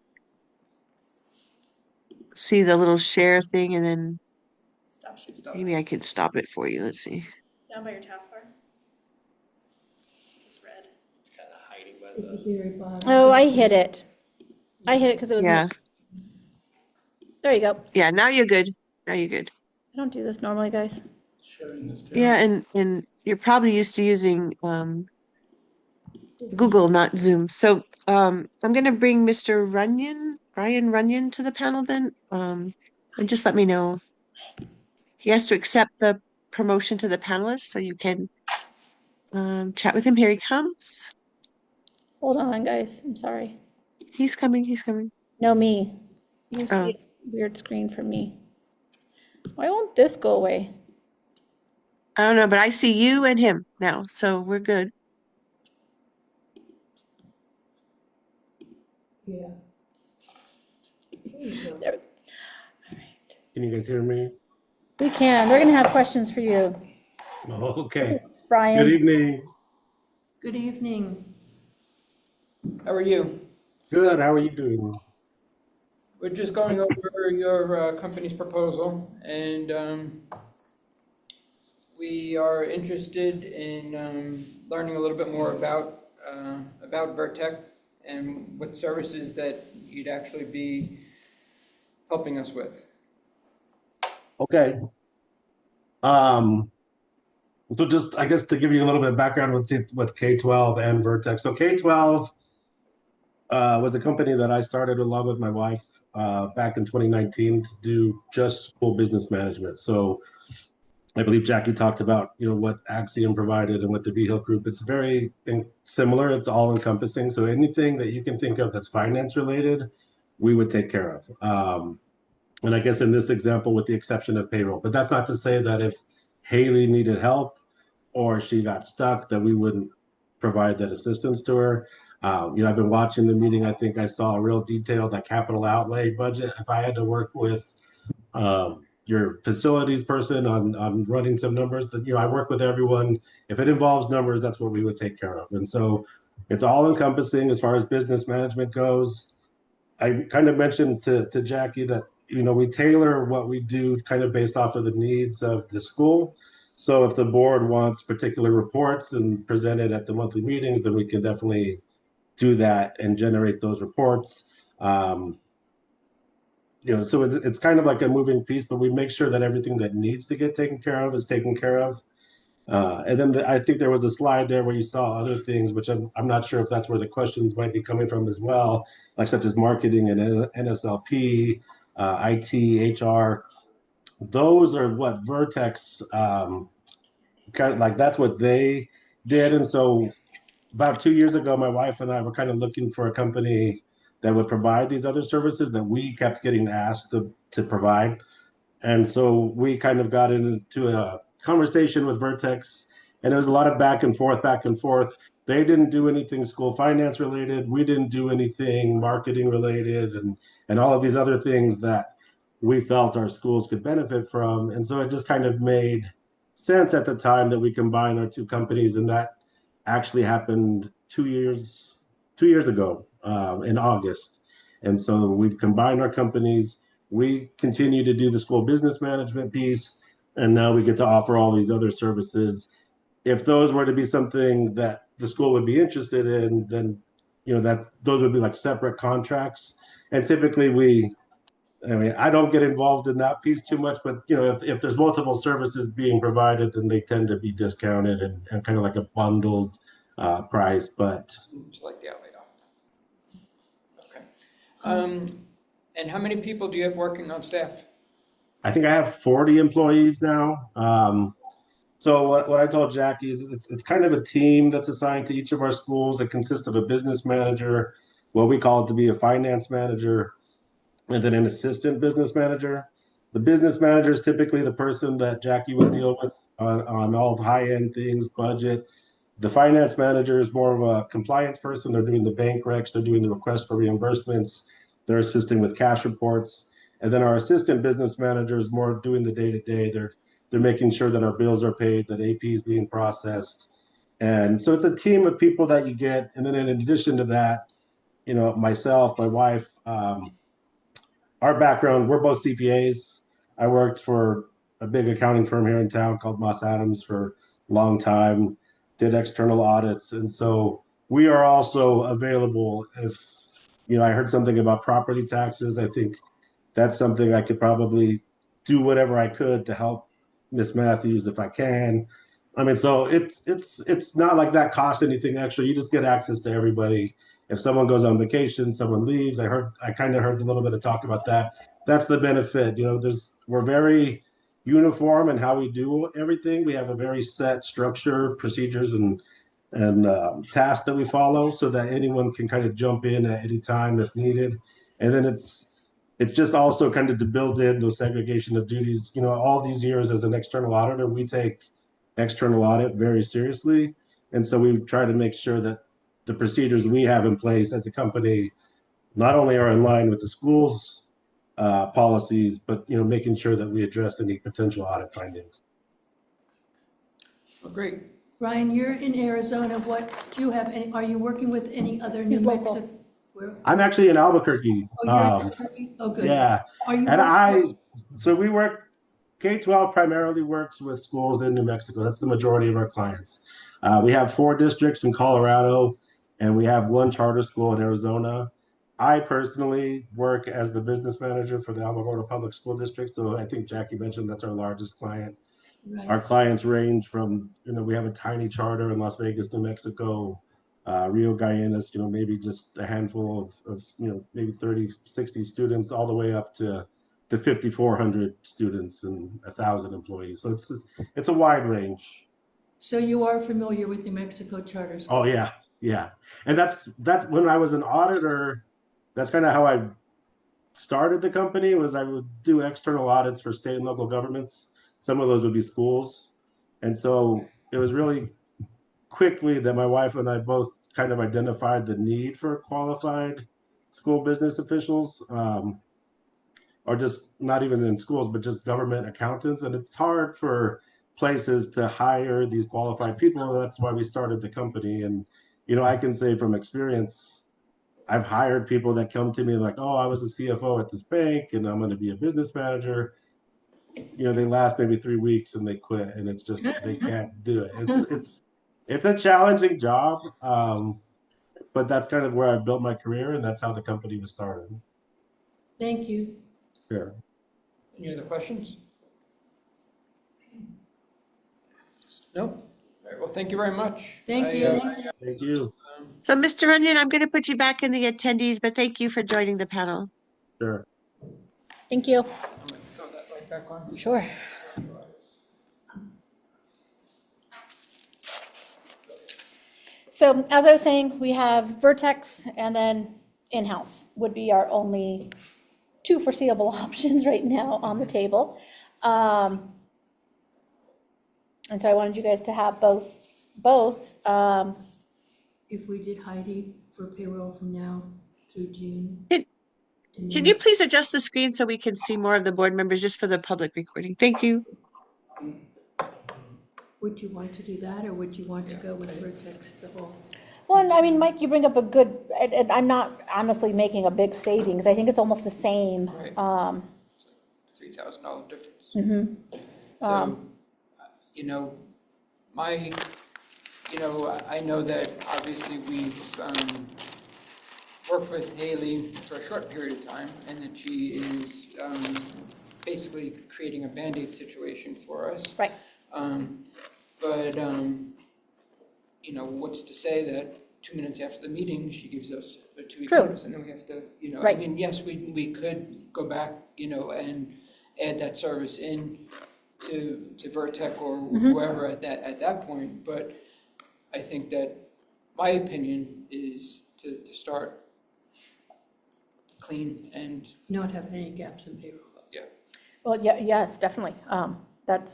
see the little share thing, and then Stop sharing. maybe I can stop it for you. Let's see. Down by your taskbar. It's red. It's kind of hiding by At the. the very bottom. Oh, I hit it. I hit it because it was, Yeah, there you go. yeah. Now you're good. Now you're good. I don't do this normally, guys. Sharing this. Yeah, and you're probably used to using Google, not Zoom. So I'm gonna bring Mr. Ryan Runyon to the panel then. And just let me know. He has to accept the promotion to the panelist, so you can chat with him. Here he comes. Hold on, guys. I'm sorry. He's coming. He's coming. No, me. You Oh. see a weird screen from me. Why won't this go away? I don't know, but I see you and him now, so we're good. Yeah. There you go. There. All right. Can you guys hear me? We can. They're going to have questions for you, Oh, okay. Brian. Good evening. Good evening. How are you? Good. How are you doing? We're just going over your company's proposal, and we are interested in learning a little bit more about Vertec and what services that you'd actually be helping us with. Okay. So just, I guess, to give you a little bit of background with K-12 and Vertex. So K-12 was a company that I started along with my wife back in 2019 to do just school business management. So I believe Jackie talked about, what Axiom provided and what the V-Hill Group. It's very similar. It's all encompassing. So anything that you can think of that's finance related, we would take care of. And I guess in this example, with the exception of payroll, but that's not to say that if Haley needed help or she got stuck, that we wouldn't provide that assistance to her. I've been watching the meeting. I think I saw a real detailed capital outlay budget. If I had to work with your facilities person on running some numbers. That, I work with everyone. If it involves numbers, that's what we would take care of. And so it's all encompassing as far as business management goes. I kind of mentioned to Jackie that, we tailor what we do kind of based off of the needs of the school. So if the board wants particular reports and presented at the monthly meetings, then we can definitely do that and generate those reports. Um, so it's kind of like a moving piece, but we make sure that everything that needs to get taken care of is taken care of. And then I think there was a slide there where you saw other things, which I'm not sure if that's where the questions might be coming from as well, like such as marketing and NSLP, IT, HR. Those are what Vertex kind of like, that's what they did. And so about 2 years ago, my wife and I were kind of looking for a company that would provide these other services that we kept getting asked to provide. And so we kind of got into a conversation with Vertex, and it was a lot of back and forth, back and forth. They didn't do anything school finance related. We didn't do anything marketing related, and all of these other things that we felt our schools could benefit from. And so it just kind of made sense at the time that we combine our two companies, and that actually happened 2 years ago in August. And so we've combined our companies. We continue to do the school business management piece, and now we get to offer all these other services. If those were to be something that the school would be interested in, then those would be like separate contracts. And typically I don't get involved in that piece too much, but if there's multiple services being provided, then they tend to be discounted and kind of like a bundled price. But Seems like the alley. Okay. And how many people do you have working on staff? I think I have 40 employees now. So what I told Jackie is it's kind of a team that's assigned to each of our schools. It consists of a business manager, what we call it to be a finance manager, and then an assistant business manager. The business manager is typically the person that Jackie would deal with on all the high-end things, budget. The finance manager is more of a compliance person. They're doing the bank recs, they're doing the request for reimbursements, they're assisting with cash reports. And then our assistant business manager is more doing the day-to-day. They're making sure that our bills are paid, that AP is being processed. And so it's a team of people that you get. And then in addition to that, myself, my wife, our background, we're both CPAs. I worked for a big accounting firm here in town called Moss Adams for a long time, did external audits. And so we are also available if, I heard something about property taxes. I think that's something I could probably do whatever I could to help Miss Matthews if I can. I mean, so it's not like that costs anything extra. You just get access to everybody. If someone goes on vacation, someone leaves. I kind of heard a little bit of talk about that. That's the benefit. We're very uniform in how we do everything. We have a very set structure, procedures, and tasks that we follow, so that anyone can kind of jump in at any time if needed. And then it's just also kind of to build in those segregation of duties. All these years as an external auditor, we take external audit very seriously. And so we try to make sure that the procedures we have in place as a company not only are in line with the school's policies, but making sure that we address any potential audit findings. Oh, great. Ryan, you're in Arizona. Are you working with any other New He's local. Mexico? I'm actually in Albuquerque. Oh, you're in Albuquerque? Oh, good. Yeah. Are you And so we work, K-12 primarily works with schools in New Mexico. That's the majority of our clients. We have 4 districts in Colorado, and we have 1 charter school in Arizona. I personally work as the business manager for the Alamogordo Public School District. So I think Jackie mentioned that's our largest client. Right. Our clients range from, we have a tiny charter in Las Vegas, New Mexico, Rio Gallinas, maybe just a handful of maybe 30, 60 students, all the way up to 5,400 students and 1,000 employees. So it's a wide range. So you are familiar with New Mexico charter school? Oh yeah, yeah. And that's when I was an auditor. That's kind of how I started the company. Was I would do external audits for state and local governments. Some of those would be schools, and so it was really quickly that my wife and I both kind of identified the need for qualified school business officials. or just not even in schools, but just government accountants. And it's hard for places to hire these qualified people. And that's why we started the company. And, I can say from experience, I've hired people that come to me like, oh, I was the CFO at this bank and I'm going to be a business manager. They last maybe 3 weeks and they quit, and it's just they can't do it. It's a challenging job, but that's kind of where I've built my career, and that's how the company was started. Thank you. Sure. Any other questions? No? All right, well, thank you very much. Thank you. Thank you. So, Mr. Runyon, I'm going to put you back in the attendees, but thank you for joining the panel. Sure. Thank you. I'm gonna throw that right back on. Sure. So as I was saying, we have Vertex and then in-house would be our only two foreseeable options right now on the table. And so I wanted you guys to have both. If we did Heidi for payroll from now through June. Can you please adjust the screen so we can see more of the board members just for the public recording? Thank you. Would you want to do that, or would you want to go with Vertex the whole? Well, I mean, Mike, you bring up a good, and I'm not honestly making a big savings. I think it's almost the same. Right. $3,000 difference. Mm-hmm. So, I know that obviously we've worked with Haley for a short period of time, and that she is basically creating a Band-Aid situation for us. Right. But what's to say that 2 minutes after the meeting, she gives us a 2-week True. notice, and then we have to, Right. I mean, yes, we could go back, and add that service in to Vertec or whoever at that point, but I think that my opinion is to start clean and, Not have any gaps in payroll. yeah. Well, yeah, yes, definitely. That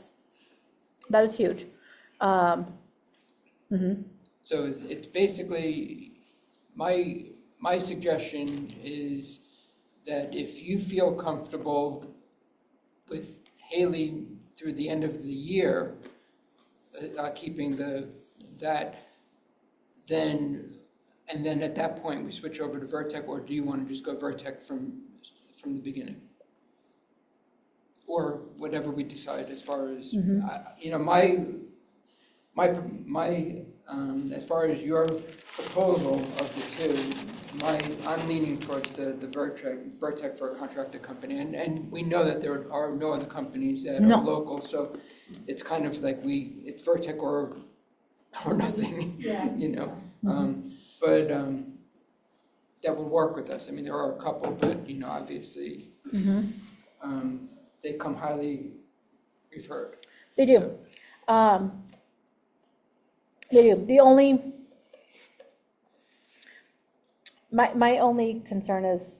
is huge. So it's basically, my suggestion is that if you feel comfortable with Haley through the end of the year, keeping that, then at that point, we switch over to Vertec, or do you want to just go Vertec from the beginning? Or whatever we decide as far as, my as far as your proposal of the two, I'm leaning towards the Vertec for a contracted company, and we know that there are no other companies that No. are local, so it's kind of like it's Vertec or nothing, but that would work with us. I mean, there are a couple, but obviously, they come highly referred. They do. They do. The only, my only concern is,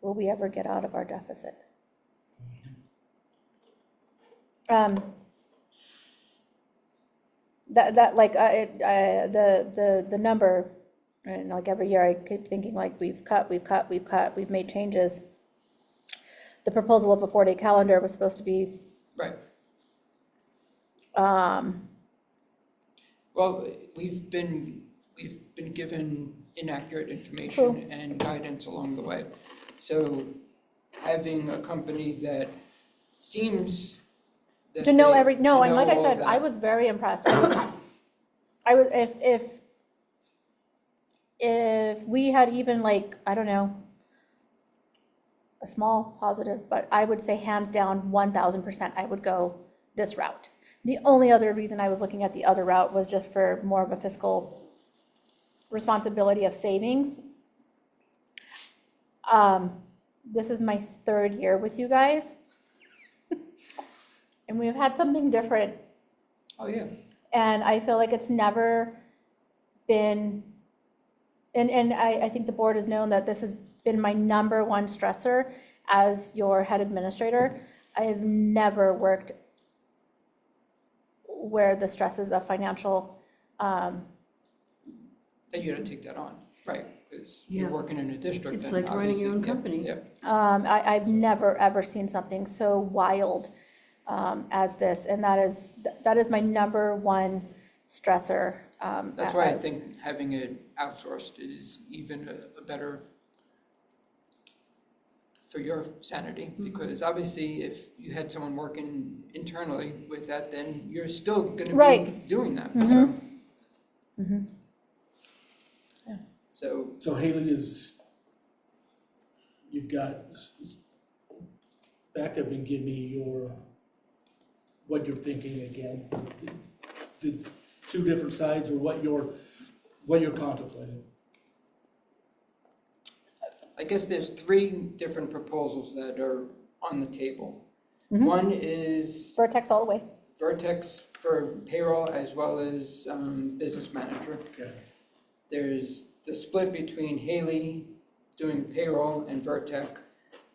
will we ever get out of our deficit? The number, and like every year I keep thinking like we've made changes. The proposal of a 4-day calendar was supposed to be, Right. Well, we've been given inaccurate information True. and guidance along the way. So having a company that seems that to know they- every, no, to and like know I all said, that. I was very impressed. I was, if we had even like, I don't know, a small positive, but I would say hands down, 1000%, I would go this route. The only other reason I was looking at the other route was just for more of a fiscal responsibility of savings. This is my 3rd year with you guys. And we've had something different. Oh, yeah. And I feel like it's never been, and I think the board has known that this has been my number one stressor as your head administrator. I have never worked where the stresses of financial, Then you gotta take that on, right? because you're Yeah. working in a district. It's and like running your own obviously- yeah, company. yeah. I've never, ever seen something so wild as this, and that is my number one stressor. That's why I as- think having it outsourced is even a better for your sanity, because obviously if you had someone working internally with that, then you're still gonna be Right. doing that, Mhm. so. So Haley you've got, back up and give me what you're thinking again. The two different sides, or what you're contemplating. I guess there's three different proposals that are on the table. Mhm. One is Vertex all the way. Vertex for payroll as well as business manager. Okay. There's the split between Haley doing payroll and Vertex,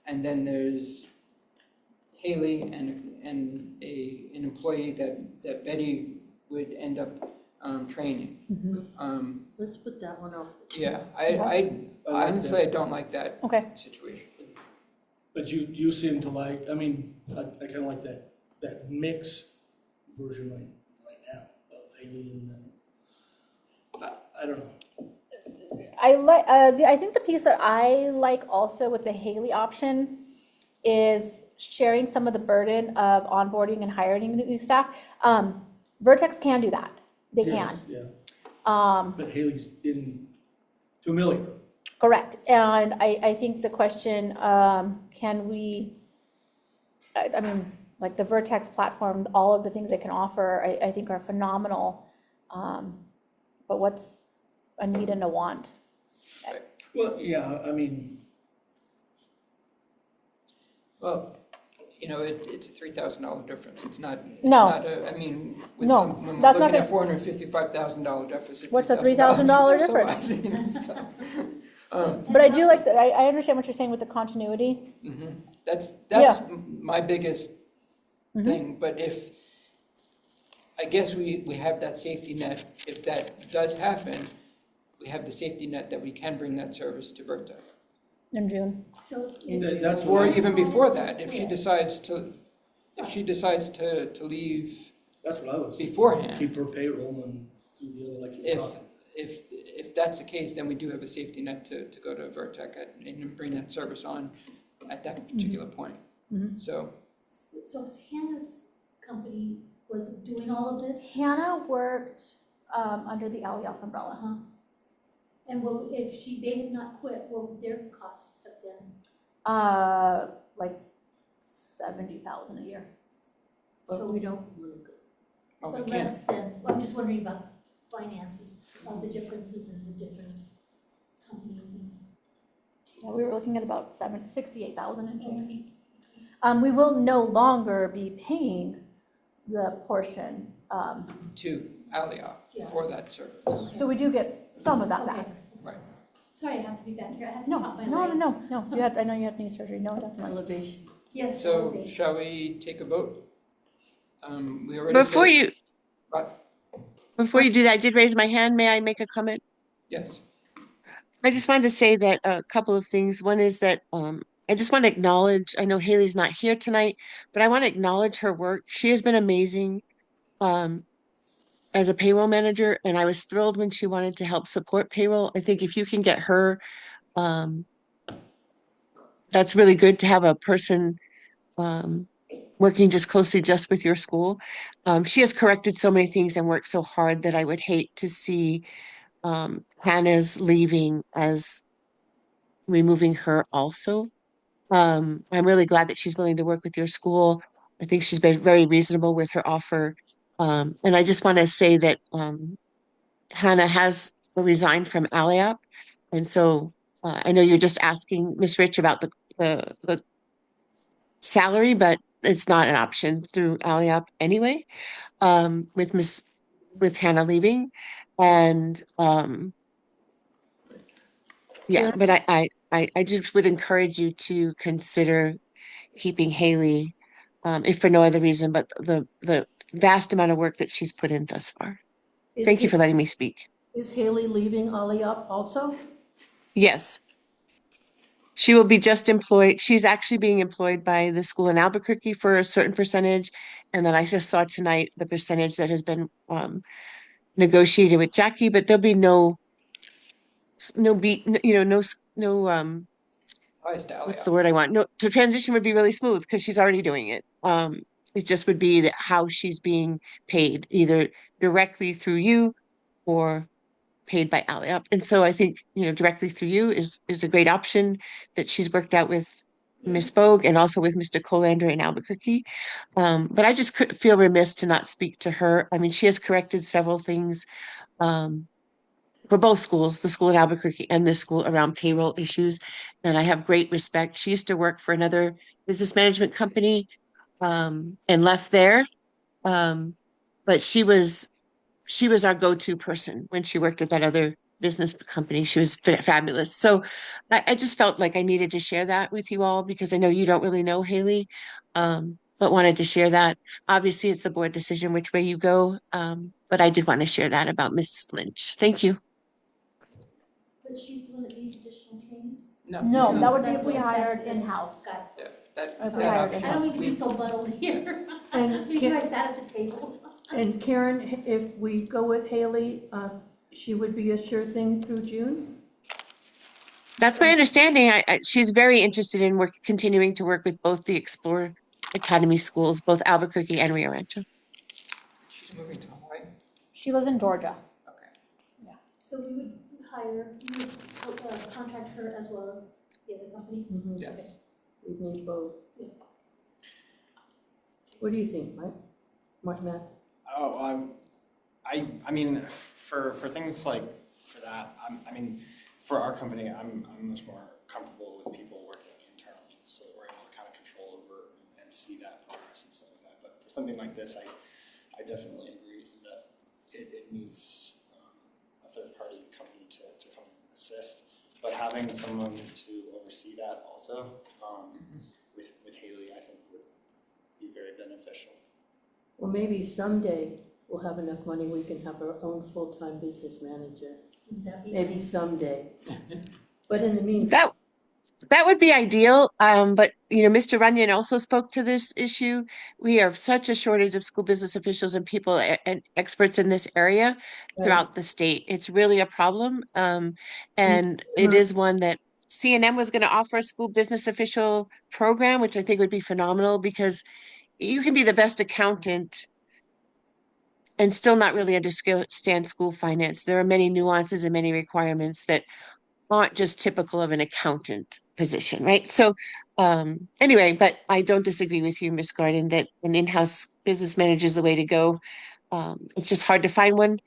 and then there's Haley and an employee that Betty would end up training. Let's put that one off. Yeah, I like honestly, I that. don't like that Okay. situation. But you seem to like, I mean, I kind of like that mix version right now of Haley and then, I don't know. I think the piece that I like also with the Haley option is sharing some of the burden of onboarding and hiring new staff. Vertex can do that. They Yes, can. Yeah, but Haley's familiar. Correct. And I think the question, can we, I mean, like the Vertex platform, all of the things they can offer, I think are phenomenal. But what's a need and a want? Well, yeah, I mean, Well, it's a $3,000 difference. It's not. No. I mean, No, when we're that's not looking at gonna- $455,000 deficit. What's a $3,000 $3,000 is so much. But I do like, I understand what you're saying with the continuity. That's Yeah. my biggest thing, but I guess we have that safety net, if that does happen, we have the safety net that we can bring that service to Vertex. In June. So. that's Or what, even before that, if she decides to leave that's what I was. beforehand. Keep her payroll and do the other like you were talking. If that's the case, then we do have a safety net to go to Vertex and bring that service on at that particular point. So. So Hannah's company was doing all of this? Hannah worked under the Alliop umbrella. Uh-huh. And if they had not quit, what would their costs have been? Like 70,000 a year. But we don't want to go. Oh, we But can't. less than, well, I'm just wondering about finances, the differences in the different companies and. Yeah, we were looking at about 68,000 and change. We will no longer be paying the portion, To Alliop Yeah. for that service. so we do get some of that Okay. back. Right. Sorry, I have to be back here. I have to No, pop my no, leg. no. I know you have knee surgery. No, definitely. Elevation. Yes. So okay. shall we take a vote? We already Before said- you, What? before you do that, I did raise my hand. May I make a comment? Yes. I just wanted to say that a couple of things. One is that I just want to acknowledge, I know Haley's not here tonight, but I want to acknowledge her work. She has been amazing as a payroll manager, and I was thrilled when she wanted to help support payroll. I think if you can get her, that's really good to have a person working just closely just with your school. She has corrected so many things and worked so hard that I would hate to see Hannah's leaving as removing her also. I'm really glad that she's willing to work with your school. I think she's been very reasonable with her offer. And I just want to say that Hannah has resigned from Alliop. And so I know you're just asking Miss Rich about the salary, but it's not an option through Alliop anyway, with Hannah leaving. And yeah, but I just would encourage you to consider keeping Haley, if for no other reason, but the vast amount of work that she's put in thus far. Thank you for letting me speak. Is Haley leaving Alliop also? Yes. She will be just employed. She's actually being employed by the school in Albuquerque for a certain percentage. And then I just saw tonight the percentage that has been negotiated with Jackie, but there'll be no beat, no, Highest to what's Alliot. the word I want? No, the transition would be really smooth because she's already doing it. It just would be that how she's being paid, either directly through you or paid by Alliop. And so I think, directly through you is a great option that she's worked out with Miss Bogue and also with Mr. Colander in Albuquerque. But I just feel remiss to not speak to her. I mean, she has corrected several things for both schools, the school in Albuquerque and this school, around payroll issues. And I have great respect. She used to work for another business management company and left there. But she was our go-to person when she worked at that other business company. She was fabulous. So I just felt like I needed to share that with you all because I know you don't really know Haley, but wanted to share that. Obviously, it's the board decision which way you go, but I did want to share that about Miss Lynch. Thank you. But she's the one that needs additional training? No, that would be if we That's- hired that's- in-house. Got Yeah, that, If we that hired option. I don't mean to be we- so muddled here. And You can- guys sat at the table. And Karen, if we go with Haley, she would be a sure thing through June? That's my understanding. She's very interested in continuing to work with both the Explore Academy schools, both Albuquerque and Rio Rancho. She's moving to Hawaii. She lives in Georgia. Okay. So we would we would contract her as well as the other company? Yes. We'd need both. What do you think, Mike? Matt? Oh, I mean, for things like, for that, I mean, for our company, I'm much more comfortable with people working internally, so that we're able to kind of control over and see that progress and stuff like that. But for something like this, I definitely agree that it needs a third-party company to come and assist. But having someone to oversee that also, with Haley, I think would be very beneficial. Well, maybe someday we'll have enough money, we can have our own full-time business manager. That'd be Maybe nice. someday. But in the meantime. That would be ideal. But Mr. Runyon also spoke to this issue. We have such a shortage of school business officials and people and experts in this area throughout the state. It's really a problem. And it is one that C&M was going to offer a school business official program, which I think would be phenomenal because you can be the best accountant and still not really understand school finance. There are many nuances and many requirements that aren't just typical of an accountant position, right? So anyway, but I don't disagree with you, Ms. Garden, that an in-house business manager is the way to go. It's just hard to find one.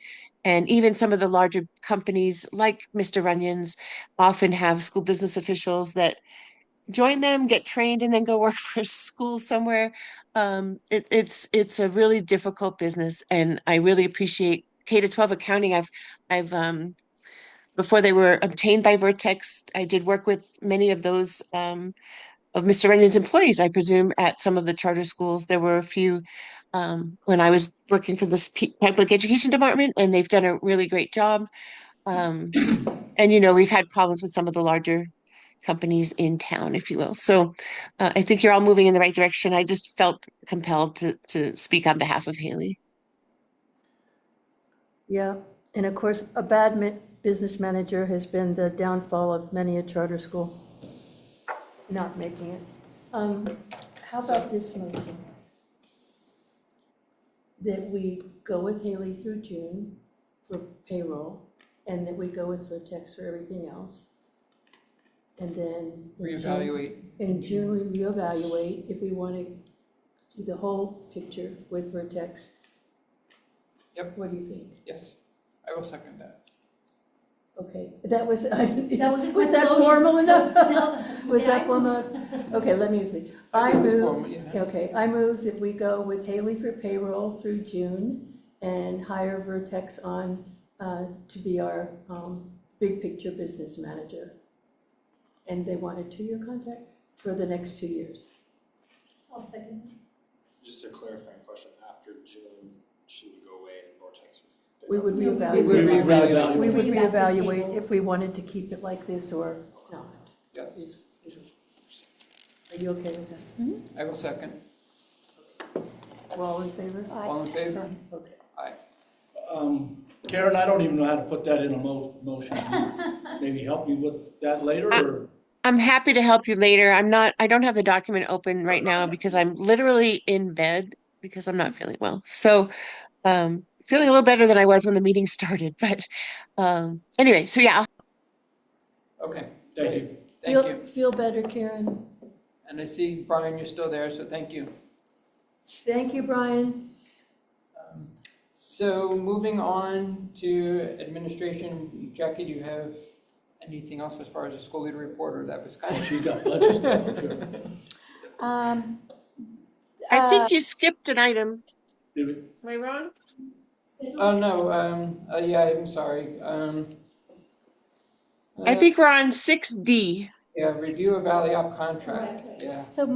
And even some of the larger companies like Mr. Runyon's often have school business officials that join them, get trained, and then go work for a school somewhere. It's a really difficult business, and I really appreciate K-12 accounting. I've before they were obtained by Vertex, I did work with many of those of Mr. Runyon's employees, I presume, at some of the charter schools. There were a few when I was working for this public education department, and they've done a really great job. And we've had problems with some of the larger companies in town, if you will. So I think you're all moving in the right direction. I just felt compelled to speak on behalf of Haley. Yeah, and of course, a bad business manager has been the downfall of many a charter school not making it. How about this motion? That we go with Haley through June for payroll, and that we go with Vertex for everything else. And then Reevaluate. in June, we reevaluate if we want to do the whole picture with Vertex. Yep. What do you think? Yes, I will second that. Okay, that was, I didn't, That was a was quick that motion, formal enough? so now- Was Yeah, that I formal? moved. Okay, let me see. I I think it was move, formal, yeah. okay, I move that we go with Haley for payroll through June and hire Vertex on to be our big picture business manager. And they want a 2-year contract for the next 2 years. I'll second. Just a clarifying question, after June, she would go away and Vortex would We would We would reevaluate. We would Bring it back to the reevaluate table. if we wanted to keep it like this or not. Yes, Are you okay with that? I will second. We're all in favor? All in favor? Okay. Aye. Karen, I don't even know how to put that in a motion. Can you maybe help me with that later, or? I'm happy to help you later. I don't have the document open right now because I'm literally in bed because I'm not feeling well. So, feeling a little better than I was when the meeting started, but, anyway, so yeah, Okay. Thank great. you. Thank you. Feel better, Karen. And I see, Brian, you're still there, so thank you. Thank you, Brian. So moving on to administration, Jackie, do you have anything else as far as a school leader report, or that was kind of? She's got a bunch of stuff, I'm sure. I think you skipped an item. Did we? Am I wrong? Oh, no, yeah, I'm sorry. I think we're on 6D. Yeah, review of Valley Op contract, Right. yeah. So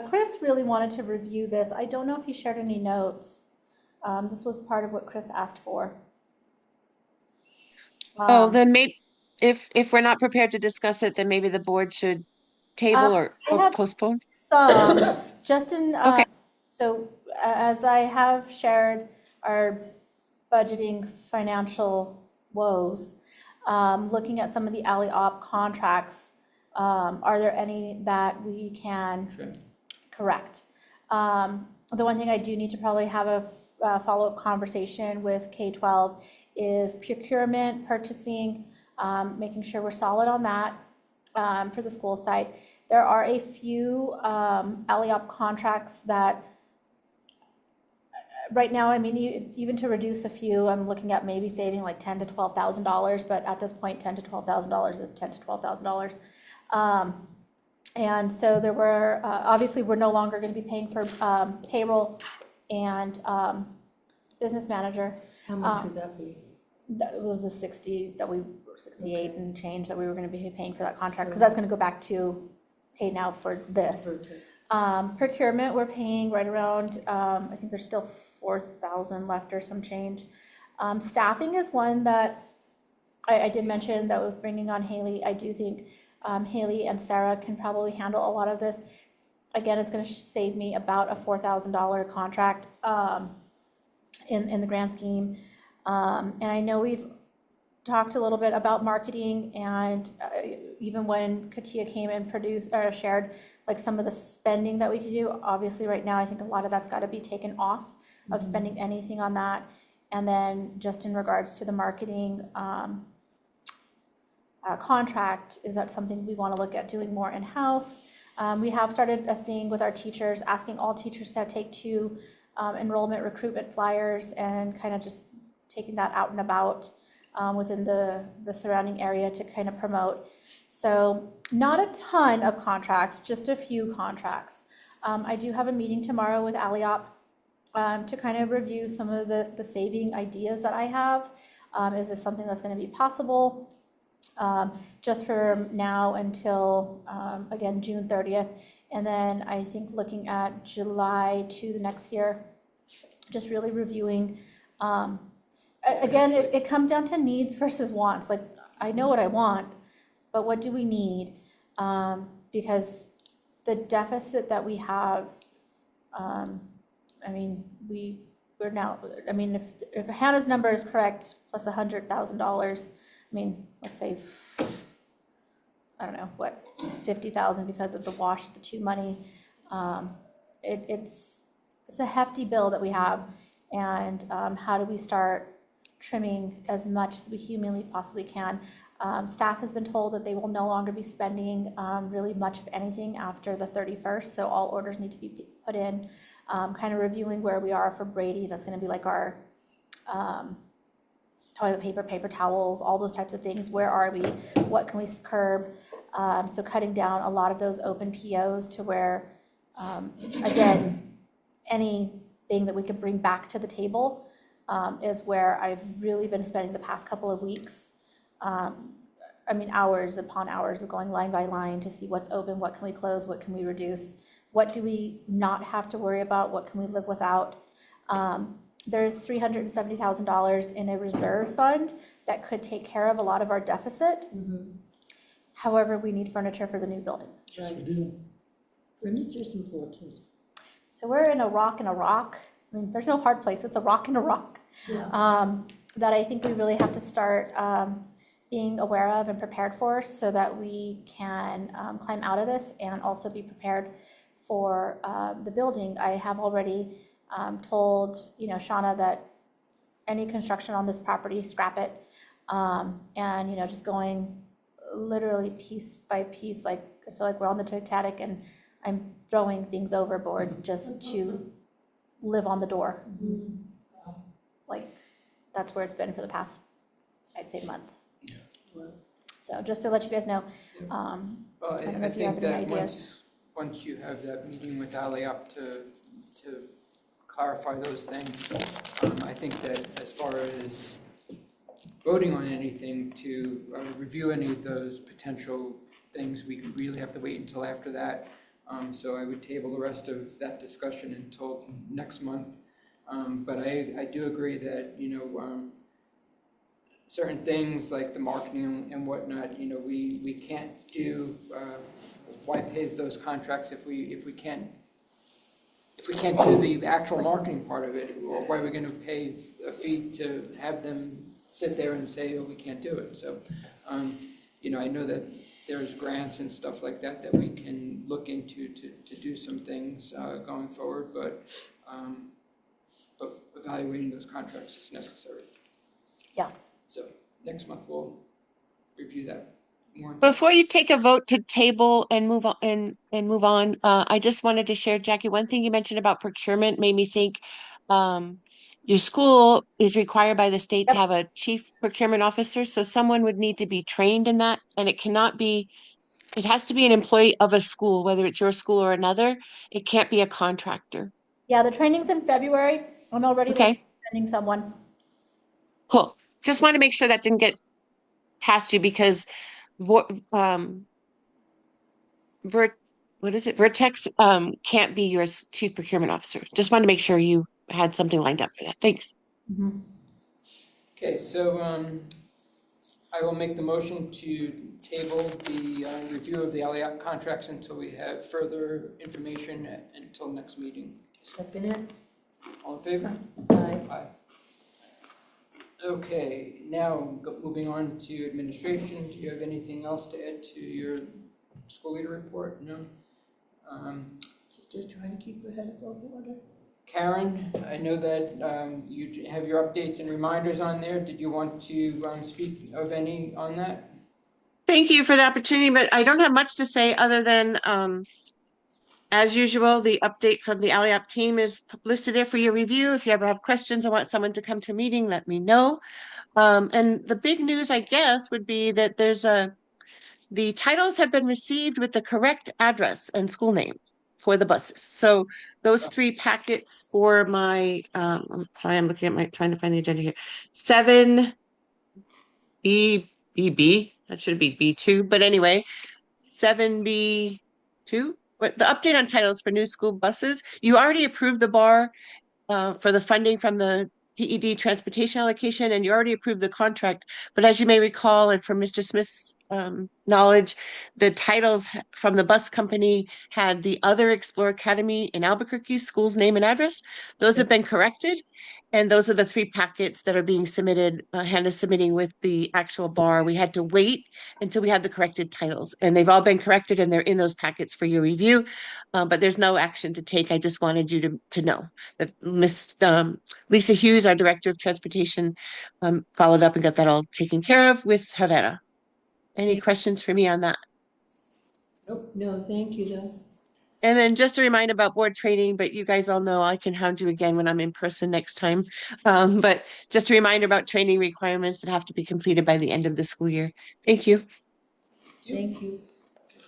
Chris really wanted to review this. I don't know if he shared any notes. This was part of what Chris asked for. Then maybe if we're not prepared to discuss it, then maybe the board should table I or have postpone. some, Justin, Okay. so as I have shared our budgeting financial woes, looking at some of the alley op contracts, are there any that we can Sure. correct? The one thing I do need to probably have a follow-up conversation with K-12 is procurement, purchasing, making sure we're solid on that for the school side. There are a few alley op contracts that right now, I mean, even to reduce a few, I'm looking at maybe saving like $10,000 to $12,000, but at this point, $10,000 to $12,000 is $10,000 to $12,000. And so there were, obviously, we're no longer going to be paying for payroll and business manager. How much would that be? That was the 60 that we, 68 and change that we were going to be paying for that contract, because that's going to go back to pay now for this. Procurement, we're paying right around, I think there's still 4,000 left or some change. Staffing is one that I did mention that was bringing on Haley. I do think Haley and Sarah can probably handle a lot of this. Again, it's going to save me about a $4,000 contract in the grand scheme. And I know we've talked a little bit about marketing, and even when Katia came and shared like some of the spending that we could do, obviously right now I think a lot of that's got to be taken off of spending anything on that. And then just in regards to the marketing contract, is that something we want to look at doing more in-house? We have started a thing with our teachers, asking all teachers to take 2 enrollment recruitment flyers and kind of just taking that out and about within the surrounding area to kind of promote. So not a ton of contracts, just a few contracts. I do have a meeting tomorrow with Alliop to kind of review some of the saving ideas that I have. Is this something that's going to be possible? Just for now until, again, June 30th. And then I think looking at July to the next year, just really reviewing. Again, it comes down to needs versus wants. Like, I know what I want, but what do we need? Because the deficit that we have, I mean, we're now, I mean, if Hannah's number is correct, plus $100,000, I mean, let's say, I don't know, what, 50,000 because of the wash of the 2 money. It's a hefty bill that we have, and how do we start trimming as much as we humanly possibly can? Staff has been told that they will no longer be spending really much of anything after the 31st, so all orders need to be put in. Kind of reviewing where we are for Brady. That's going to be like our toilet paper, paper towels, all those types of things. Where are we? What can we curb? So cutting down a lot of those open POs to where, again, anything that we could bring back to the table is where I've really been spending the past couple of weeks. I mean, hours upon hours of going line by line to see what's open, what can we close, what can we reduce, what do we not have to worry about, what can we live without. there's $370,000 in a reserve fund that could take care of a lot of our deficit. However, we need furniture for the new building. Yes, we do. Furniture's important. So we're in a rock and a rock. I mean, there's no hard place. It's a rock and a rock. Yeah. That I think we really have to start being aware of and prepared for, so that we can climb out of this and also be prepared for the building. I have already told, Shauna, that any construction on this property, scrap it. And, just going literally piece by piece, like I feel like we're on the Titanic and I'm throwing things overboard just to live on the door. Like, that's where it's been for the past, I'd say, month. So just to let you guys know. Well, I don't know I if you have think any that ideas. once you have that meeting with Ali up to clarify those things, I think that as far as voting on anything to review any of those potential things, we could really have to wait until after that. So I would table the rest of that discussion until next month. But I do agree that, certain things like the marketing and whatnot, we can't do, why pay those contracts if we can't do the actual marketing part of it? Or why are we gonna pay a fee to have them sit there and say, oh, we can't do it? So, I know that there's grants and stuff like that we can look into to do some things going forward, but evaluating those contracts is necessary. Yeah. So next month we'll review that more. Before you take a vote to table and move on move on, I just wanted to share, Jackie, one thing you mentioned about procurement made me think, your school is required by the state to have a chief procurement officer, so someone would need to be trained in that, and it has to be an employee of a school, whether it's your school or another. It can't be a contractor. Yeah, the training's in February. I'm already Okay, sending someone. cool. Just want to make sure that didn't get past you because Vert, what is it? Vertex can't be your chief procurement officer. Just wanted to make sure you had something lined up for that. Thanks. Okay, so I will make the motion to table the review of the Alliant contracts until we have further information until next meeting. Second it. All in favor? Aye. Aye. Okay, now moving on to administration. Do you have anything else to add to your school leader report? No? She's just trying to keep her head above water. Karen, I know that you have your updates and reminders on there. Did you want to speak of any on that? Thank you for the opportunity, but I don't have much to say other than, as usual, the update from the Alliop team is listed there for your review. If you ever have questions or want someone to come to a meeting, let me know. And the big news, I guess, would be that the titles have been received with the correct address and school name for the buses. So those 3 packets for my, I'm sorry, I'm looking at trying to find the agenda here. 7 BB, that should be B2, but anyway, 7B2. But the update on titles for new school buses, you already approved the bar for the funding from the PED transportation allocation, and you already approved the contract. But as you may recall, and from Mr. Smith's knowledge, the titles from the bus company had the other Explore Academy in Albuquerque school's name and address. Those have been corrected. And those are the 3 packets that are being submitted. Hannah's submitting with the actual bar. We had to wait until we had the corrected titles, and they've all been corrected and they're in those packets for your review. But there's no action to take. I just wanted you to know that Miss Lisa Hughes, our Director of Transportation, followed up and got that all taken care of with Herrera. Any questions for me on that? Nope, no, thank you though. And then just a reminder about board training, but you guys all know I can hound you again when I'm in person next time. But just a reminder about training requirements that have to be completed by the end of the school year. Thank you. Thank you.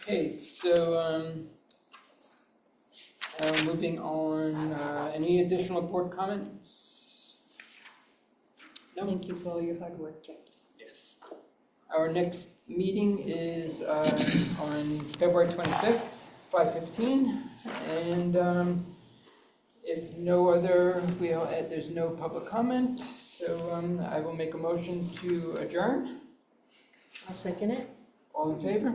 Okay, so moving on, any additional board comments? No? Thank you for all your hard work, Jack. Yes. Our next meeting is on February 25th, 5:15, and If no other, there's no public comment, so I will make a motion to adjourn. I'll second it. All in favor?